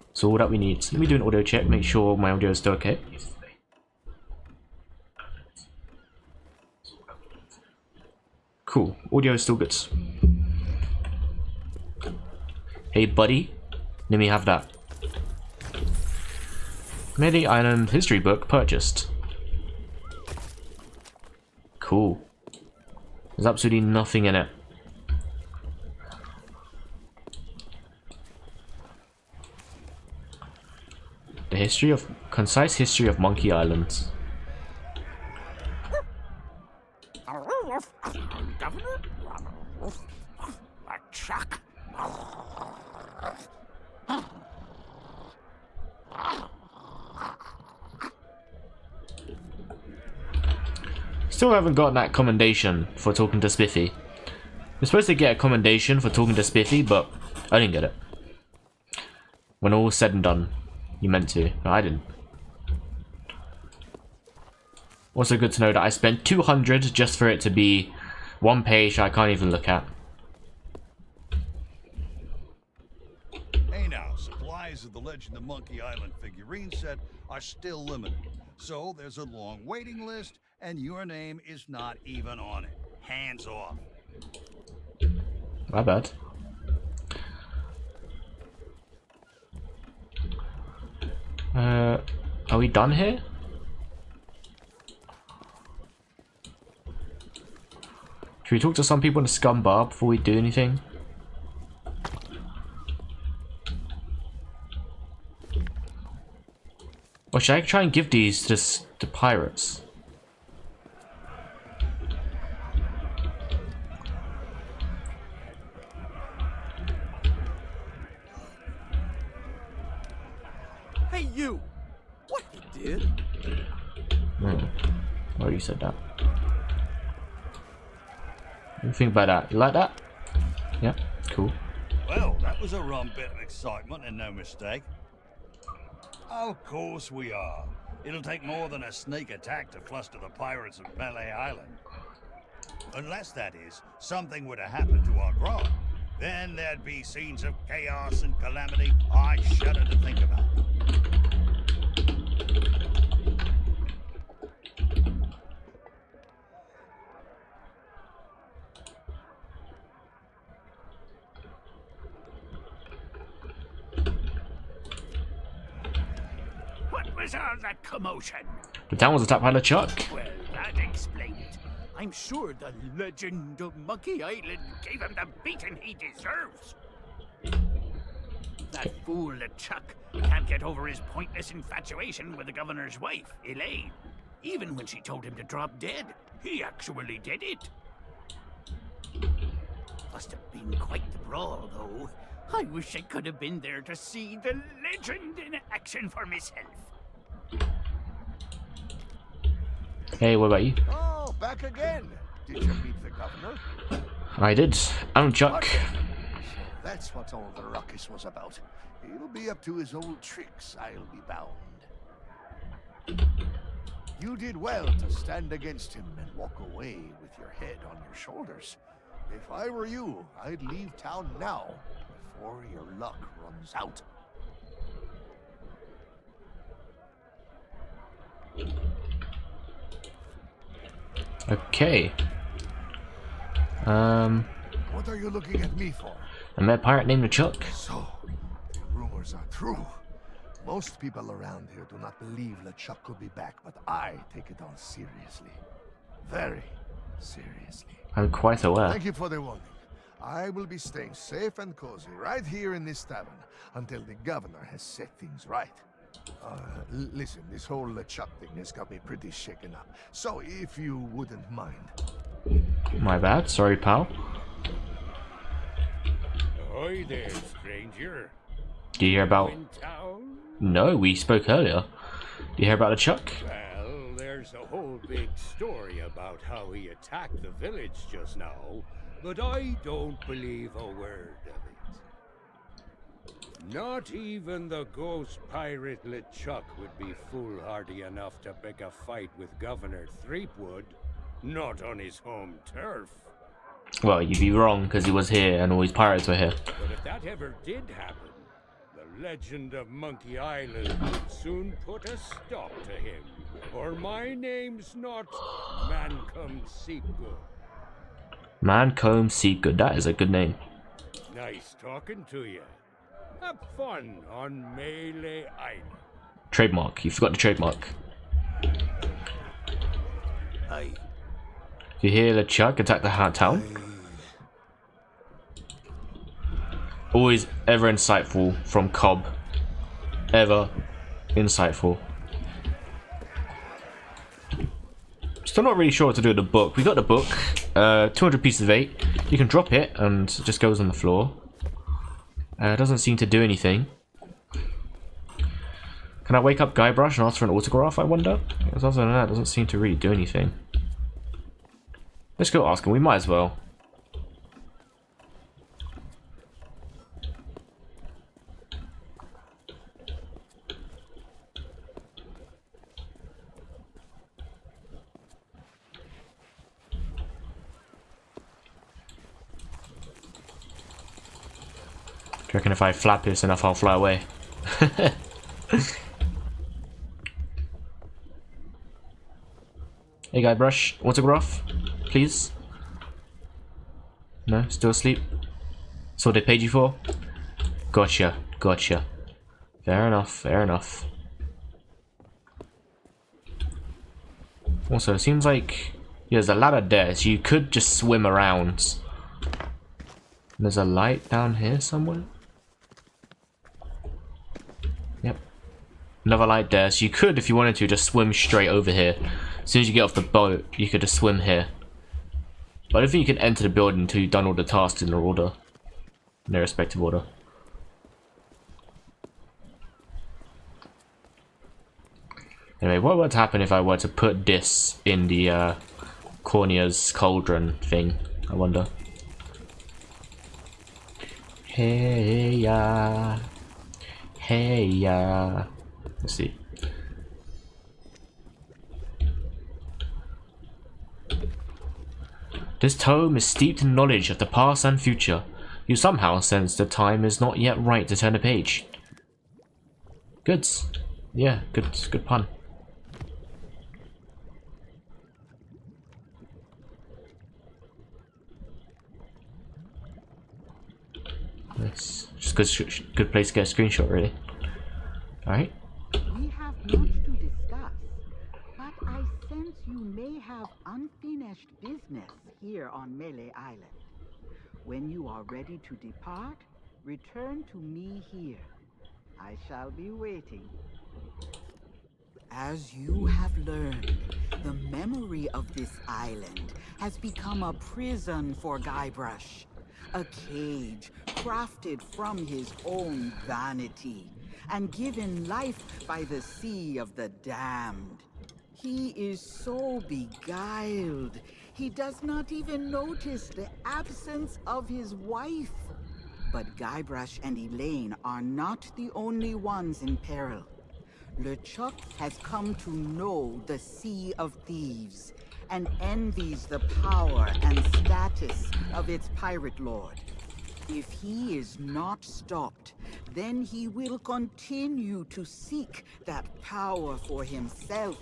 That's all that we need. Let me do an audio check, make sure my audio is still okay. Cool, audio is still good. Hey buddy, let me have that. Many Island history book purchased. Cool. There's absolutely nothing in it. The concise history of Monkey Island. Governor? Chuck. Still haven't gotten that commendation for talking to Spiffy. You're supposed to get a commendation for talking to Spiffy, but I didn't get it. When all was said and done, you meant to, but I didn't. Also good to know that I spent 200 just for it to be one page I can't even look at. Hey now, supplies of the Legend of Monkey Island figurine set are still limited. So there's a long waiting list, and your name is not even on it. Hands off. My bad. Are we done here? Should we talk to some people in the Scum Bar before we do anything? Or should I try and give these to the pirates? Hey, you! What he did? Why you said that? What do you think about that? You like that? Yeah, cool. Well, that was a rum bit of excitement and no mistake. Of course we are. It'll take more than a sneak attack to fluster the pirates of Ballet Island. Unless, that is, something were to happen to our grog. Then there'd be scenes of chaos and calamity I shudder to think about. was all that commotion? The town was attacked by LeChuck. Well, that explains it. I'm sure the legend of Monkey Island gave him the beating he deserves. That fool LeChuck can't get over his pointless infatuation with the governor's wife, Elaine. Even when she told him to drop dead, he actually did it. Must have been quite the brawl, though. I wish I could have been there to see the legend in action for myself. Hey, what about you? Oh, back again. Did you meet the governor? I did. I'm Chuck. So that's what all the ruckus was about. He'll be up to his old tricks, I'll be bound. You did well to stand against him and walk away with your head on your shoulders. If I were you, I'd leave town now, before your luck runs out. Okay. What are you looking at me for? I met a pirate named LeChuck. So, the rumors are true. Most people around here do not believe LeChuck could be back, but I take it all seriously. Very seriously. I'm quite aware. Thank you for the warning. I will be staying safe and cozy right here in this tavern until the governor has set things right. Listen, this whole LeChuck thing has got me pretty shaken up. So, if you wouldn't mind. My bad. Sorry, pal. Hi there, stranger. Do you hear about... In town? No, we spoke earlier. Do you hear about LeChuck? Well, there's a whole big story about how he attacked the village just now, but I don't believe a word of it. Not even the ghost pirate LeChuck would be foolhardy enough to pick a fight with Governor Threepwood. Not on his home turf. Well, you'd be wrong, because he was here and all his pirates were here. But if that ever did happen, the legend of Monkey Island would soon put a stop to him. Or my name's not Mancomb Seatgood. Mancomb Seatgood, that is a good name. Nice talking to you. Have fun on Melee Island. Trademark, you forgot the trademark. Aye. You hear LeChuck attack the town? Always ever insightful from Cobb. Ever insightful. Still not really sure what to do with the book. We got the book. 200 pieces of 8. You can drop it and it just goes on the floor. Doesn't seem to do anything. Can I wake up Guybrush and ask for an autograph, I wonder? Because other than that, it doesn't seem to really do anything. Let's go ask him. We might as well. Do you reckon if I flap this enough, I'll fly away? Hey, Guybrush, autograph, please. No, still asleep. That's what they paid you for? Gotcha, gotcha. Fair enough, fair enough. Also, it seems like there's a ladder there, so you could just swim around. There's a light down here somewhere. Yep. Another light there, so you could, if you wanted to, just swim straight over here. As soon as you get off the boat, you could just swim here. But I don't think you can enter the building until you've done all the tasks in their order. In their respective order. Anyway, what would happen if I were to put this in the Cornea's cauldron thing? I wonder. Hey ya. Hey ya. Let's see. This tome is steeped in knowledge of the past and future. You somehow sense the time is not yet right to turn a page. Good. Yeah, good pun. That's just good place to get a screenshot, really. Alright. We have much I sense you may have unfinished business here on Melee Island. When you are ready to depart, return to me here. I shall be waiting. As you have learned, the memory of this island has become a prison for Guybrush. A cage crafted from his own vanity and given life by the sea of the damned. He is so beguiled, he does not even notice the absence of his wife. But Guybrush and Elaine are not the only ones in peril. LeChuck has come to know the Sea of Thieves and envies the power and status of its pirate lord. If he is not stopped, then he will continue to seek that power for himself.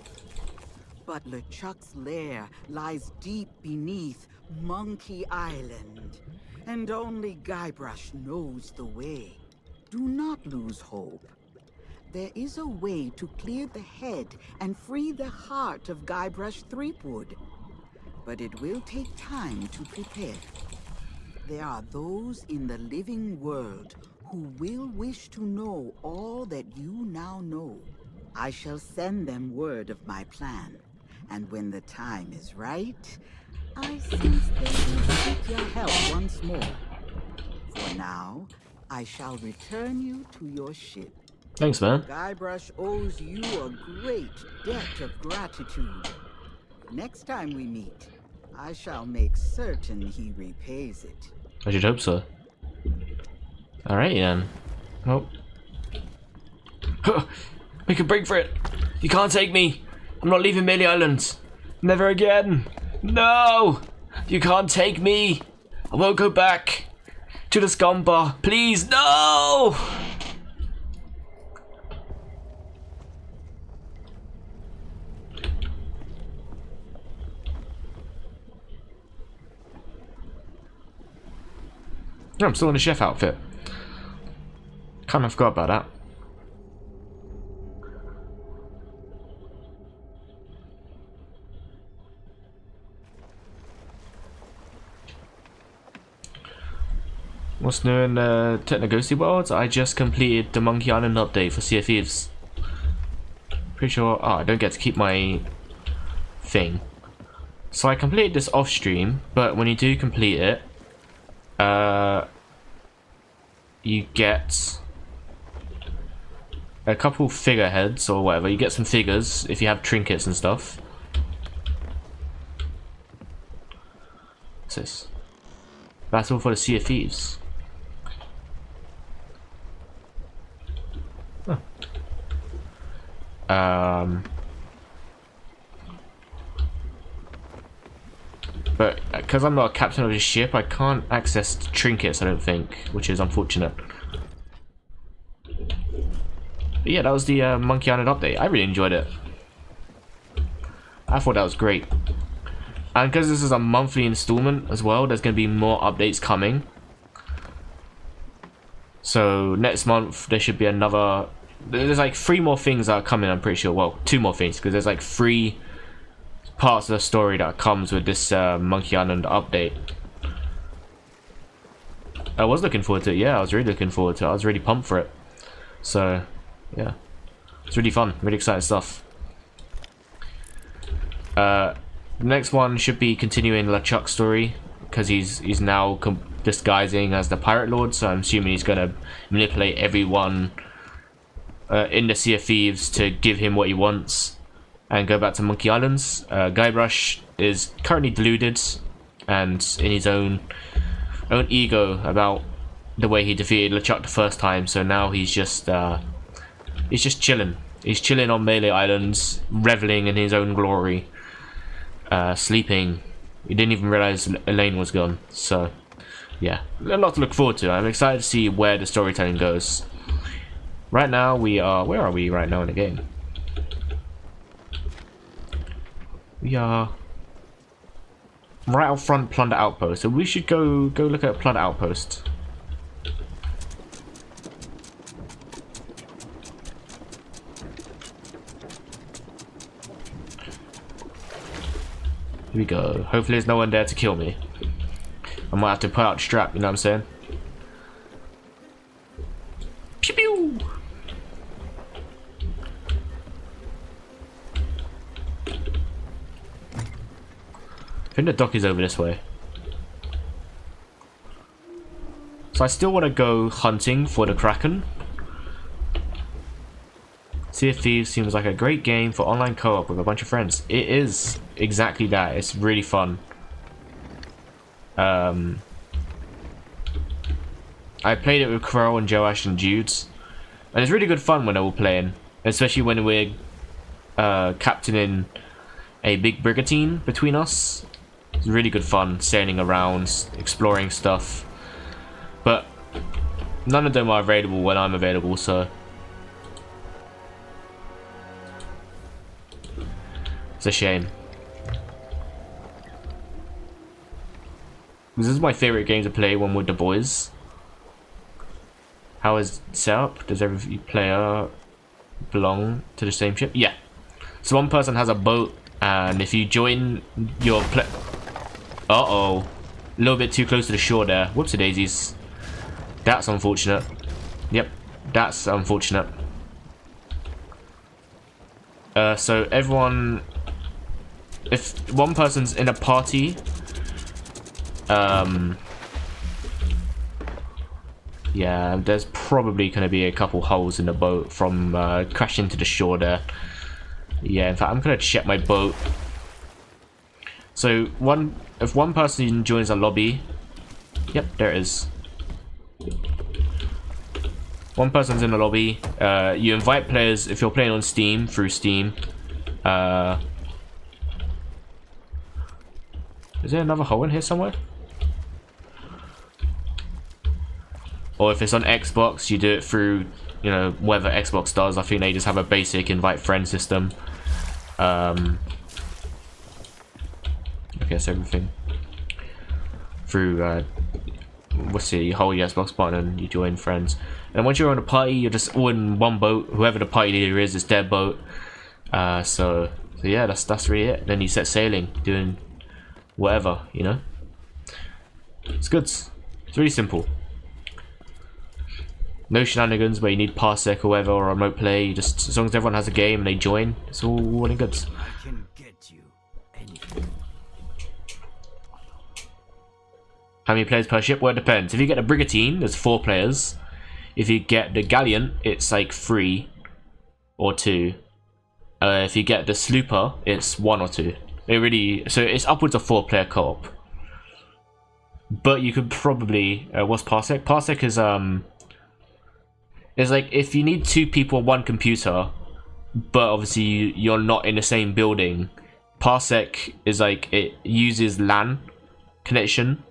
But LeChuck's lair lies deep beneath Monkey Island, and only Guybrush knows the way. Do not lose hope. There is a way to clear the head and free the heart of Guybrush Threepwood. But it will take time to prepare. There are those in the living world who will wish to know all that you now know. I shall send them word of my plan. And when the time is right, I sense they will seek your help once more. For now, I shall return you to your ship. Thanks, man. Guybrush owes you a great debt of gratitude. Next time we meet, I shall make certain he repays it. I should hope so. Alright then. Oh. Make a break for it! You can't take me! I'm not leaving Melee Island! Never again! No! You can't take me! I won't go back to the scum bar. Please, no! No, I'm still in a chef outfit. Kind of forgot about that. What's new in Time With Ghosty world? I just completed the Monkey Island update for Sea of Thieves. Pretty sure. Oh, I don't get to keep my thing. So I completed this off stream, but when you do complete it, you get a couple figureheads or whatever. You get some figures if you have trinkets and stuff. What's this? Battle for the Sea of Thieves. Huh. But because I'm not a captain of this ship, I can't access trinkets, I don't think, which is unfortunate. But yeah, that was the Monkey Island update. I really enjoyed it. I thought that was great. And because this is a monthly installment as well, there's going to be more updates coming. So next month there should be another. There's like 3 more things that are coming, I'm pretty sure. Well, 2 more things, because there's like 3 parts of the story that comes with this Monkey Island update. I was looking forward to it. Yeah, I was really looking forward to it. I was really pumped for it. So yeah, it's really fun, really exciting stuff. The next one should be continuing LeChuck's story, because he's now disguising as the Pirate Lord, so I'm assuming he's going to manipulate everyone in the Sea of Thieves to give him what he wants and go back to Monkey Islands. Guybrush is currently deluded and in his own ego about the way he defeated LeChuck the first time, so now he's just chilling. He's chilling on Melee Islands, reveling in his own glory, sleeping. He didn't even realize Elaine was gone. So yeah, a lot to look forward to. I'm excited to see where the storytelling goes. Right now we are, where are we right now in the game? We are right out front Plunder Outpost, so we should go look at Plunder Outpost. Here we go. Hopefully there's no one there to kill me. I might have to put out strap, you know what I'm saying? Pew pew! I think the dock is over this way. So I still want to go hunting for the Kraken. Sea of Thieves seems like a great game for online co-op with a bunch of friends. It is exactly that. It's really fun. I played it with Crow and Joash and Judes, and it's really good fun when they're all playing, especially when we're captaining a big brigantine between us. It's really good fun sailing around, exploring stuff, but none of them are available when I'm available, so it's a shame. This is my favorite game to play when with the boys. How is it set up? Does every player belong to the same ship? Yeah. So one person has a boat, and if you join your uh-oh. A little bit too close to the shore there. Whoopsie daisies. That's unfortunate. Yep. That's unfortunate. So everyone... If one person's in a party... yeah, there's probably going to be a couple holes in the boat from crashing to the shore there. Yeah, in fact, I'm going to check my boat. So, if one person joins a lobby... Yep, there it is. One person's in the lobby. You invite players if you're playing on Steam, through Steam. Is there another hole in here somewhere? Or if it's on Xbox, you do it through, you know, whatever Xbox does. I think they just have a basic invite friend system. I guess everything through what's it? You hold your Xbox button and you join friends. And once you're on a party, you're just all in one boat. Whoever the party leader is, it's their boat. So yeah, that's really it. Then you set sailing, doing whatever, you know. It's good. It's really simple. No shenanigans where you need parsec or whatever or remote play. You just, as long as everyone has a game and they join, it's all well and good. I can get you anything. How many players per ship? Well, it depends. If you get a brigantine, there's 4 players. If you get the galleon, it's like 3 or 2. If you get the slooper, it's 1 or 2. It really, so it's upwards of 4-player co-op. But you could probably what's parsec? Parsec is it's like if you need 2 people on one computer, but obviously you're not in the same building. Parsec is like it uses LAN connection.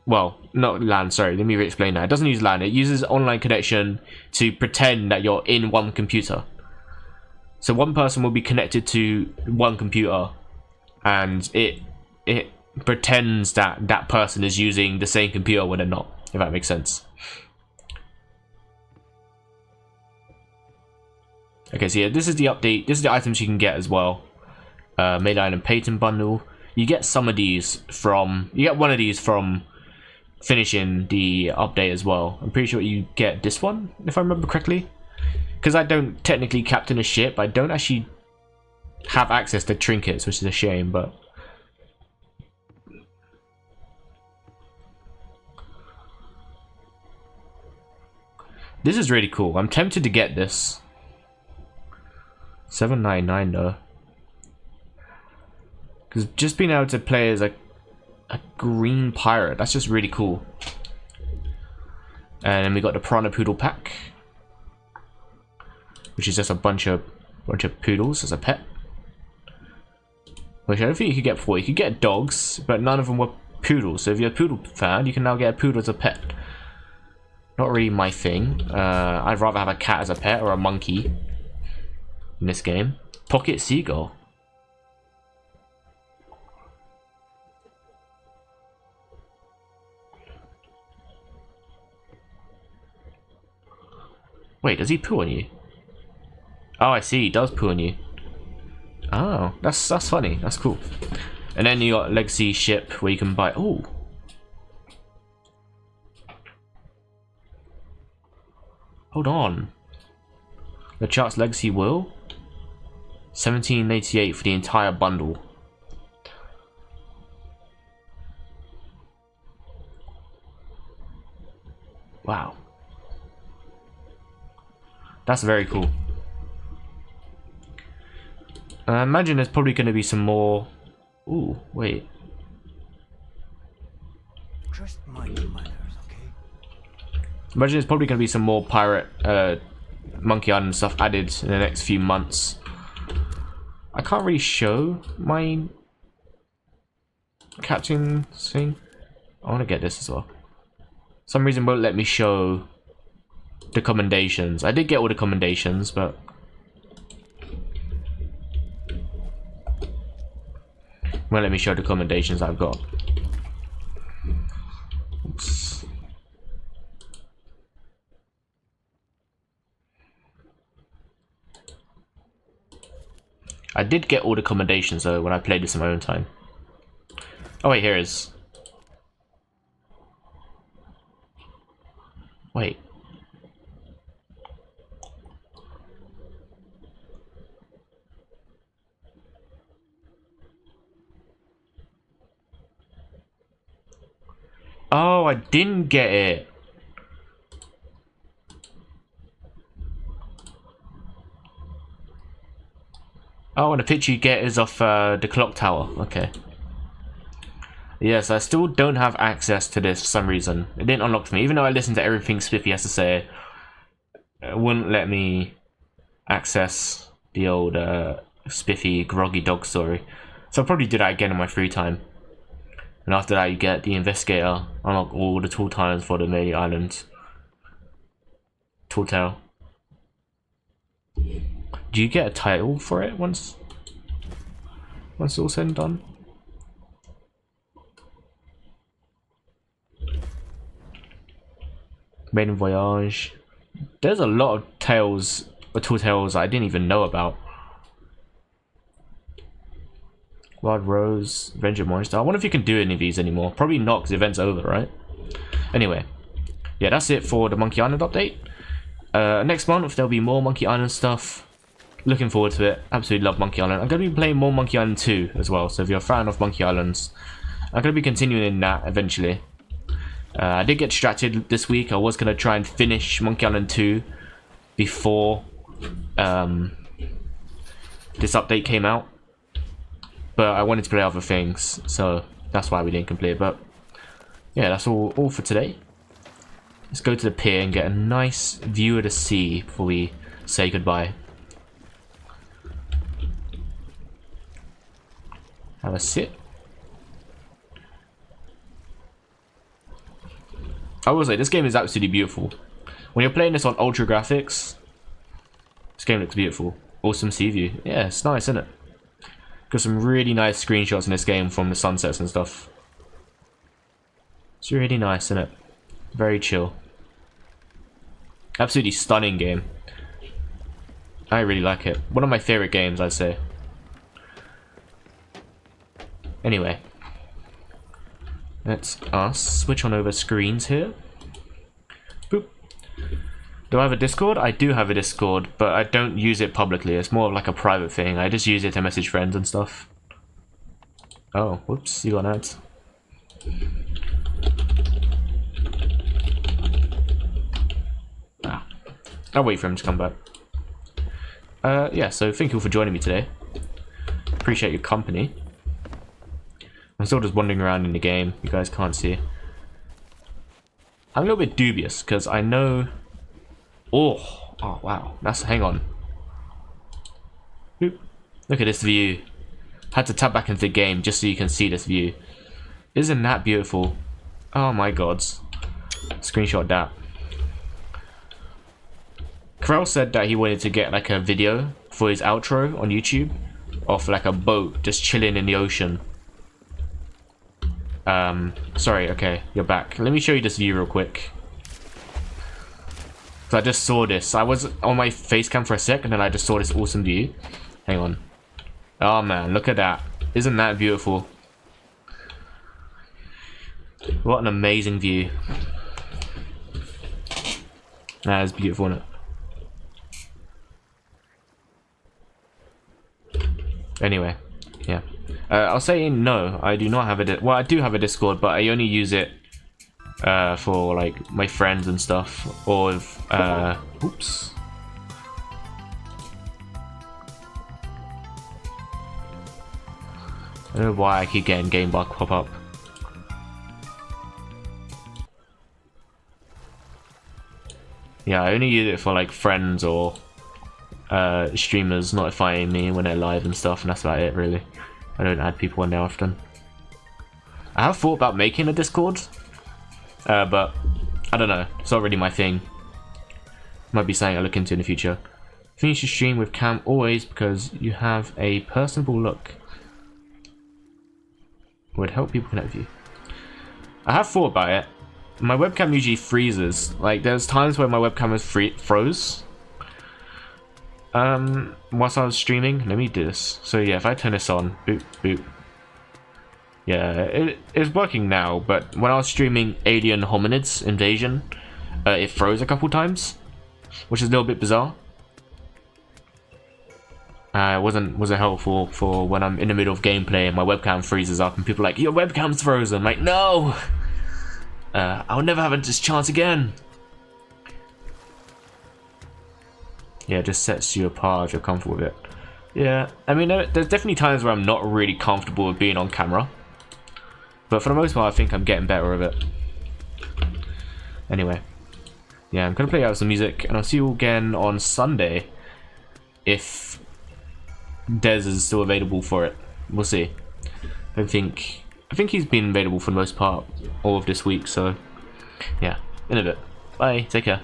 Well, not LAN, sorry, let me re-explain that. It doesn't use LAN, it uses online connection to pretend that you're in one computer. So one person will be connected to one computer, and it pretends that that person is using the same computer when they're not, if that makes sense. Okay, so yeah, this is the update. This is the items you can get as well. Maid Island Patent Bundle. You get some of these from... You get one of these from finishing the update as well. I'm pretty sure you get this one, if I remember correctly. Because I don't technically captain a ship, I don't actually have access to trinkets, which is a shame, but... This is really cool. I'm tempted to get this. $7.99 though. Because just being able to play as a green pirate, that's just really cool. And then we got the Piranha Poodle pack, which is just a bunch of poodles as a pet. Which I don't think you could get before. You could get dogs, but none of them were poodles. So if you're a poodle fan, you can now get a poodle as a pet. Not really my thing. I'd rather have a cat as a pet or a monkey in this game. Pocket Seagull. Wait, does he poo on you? Oh, I see. He does poo on you. Oh, that's funny. That's cool. And then you got Legacy ship where you can buy. Oh, hold on. LeChuck's Legacy will 1788 for the entire bundle. Wow, that's very cool. I imagine there's probably going to be some more. Ooh, wait. Just mind your manners, okay? Imagine there's probably going to be some more pirate Monkey Island stuff added in the next few months. I can't really show my catching thing. I want to get this as well. Some reason won't let me show the commendations. I did get all the commendations, but won't let me show the commendations I've got. Oops. I did get all the commendations though when I played this in my own time. Oh wait, here it is. Wait. Oh, I didn't get it. Oh, and the picture you get is of the clock tower. Okay. Yes, I still don't have access to this for some reason. It didn't unlock for me. Even though I listened to everything Spiffy has to say, it wouldn't let me access the old Spiffy groggy dog story. So I'll probably do that again in my free time. And after that you get the investigator, unlock all the tool tiles for the main island. Tool tale. Do you get a title for it once it's all said and done? Maiden Voyage. There's a lot of tales, or tool tales I didn't even know about. Wild Rose, Avenger Monster. I wonder if you can do any of these anymore. Probably not, because the event's over, right? Anyway, yeah, that's it for the Monkey Island update. Next month there'll be more Monkey Island stuff. Looking forward to it. Absolutely love Monkey Island. I'm going to be playing more Monkey Island 2 as well. So if you're a fan of Monkey Islands, I'm going to be continuing in that eventually. I did get distracted this week. I was going to try and finish Monkey Island 2 before this update came out. But I wanted to play other things, so that's why we didn't complete it. But yeah, that's all for today. Let's go to the pier and get a nice view of the sea before we say goodbye. Have a sit. I will say, this game is absolutely beautiful. When you're playing this on ultra graphics, this game looks beautiful. Awesome sea view. Yeah, it's nice, isn't it? Got some really nice screenshots in this game from the sunsets and stuff. It's really nice, isn't it? Very chill. Absolutely stunning game. I really like it. One of my favorite games, I'd say. Anyway. Let's switch on over screens here. Boop. Do I have a Discord? I do have a Discord, but I don't use it publicly. It's more of like a private thing. I just use it to message friends and stuff. Oh, whoops, you got ads. I'll wait for him to come back. Yeah, so thank you for joining me today. Appreciate your company. I'm still just wandering around in the game. You guys can't see. I'm a little bit dubious because I know. Oh wow. Hang on. Boop. Look at this view. Had to tap back into the game just so you can see this view. Isn't that beautiful? Oh my gods. Screenshot that. Krell said that he wanted to get like a video for his outro on YouTube of like a boat just chilling in the ocean. Sorry, okay, you're back. Let me show you this view real quick. So I just saw this. I was on my face cam for a sec and then I just saw this awesome view. Hang on. Oh man, look at that. Isn't that beautiful? What an amazing view. That is beautiful, isn't it? Anyway, yeah. I'll say no, I do not have a well, I do have a Discord, but I only use it for like my friends and stuff, or if, oops. I don't know why I keep getting game bug pop up. Yeah, I only use it for like friends or streamers notifying me when they're live and stuff, and that's about it really. I don't add people in there often. I have thought about making a Discord, but I don't know, it's not really my thing. Might be something I look into in the future. Finish your stream with cam always because you have a personable look. Would help people connect with you. I have thought about it. My webcam usually freezes. Like there's times where my webcam is froze. Whilst I was streaming, let me do this. So yeah, if I turn this on, boop boop. Yeah, it's working now. But when I was streaming Alien Hominids Invasion, it froze a couple times, which is a little bit bizarre. It wasn't helpful for when I'm in the middle of gameplay and my webcam freezes up and people are like, your webcam's frozen. I'm like, no! I'll never have this chance again. Yeah, it just sets you apart if you're comfortable with it. Yeah, I mean, there's definitely times where I'm not really comfortable with being on camera. But for the most part, I think I'm getting better with it. Anyway. Yeah, I'm going to play out some music and I'll see you all again on Sunday. If Dez is still available for it. We'll see. I think he's been available for the most part all of this week, so yeah, in a bit. Bye, take care.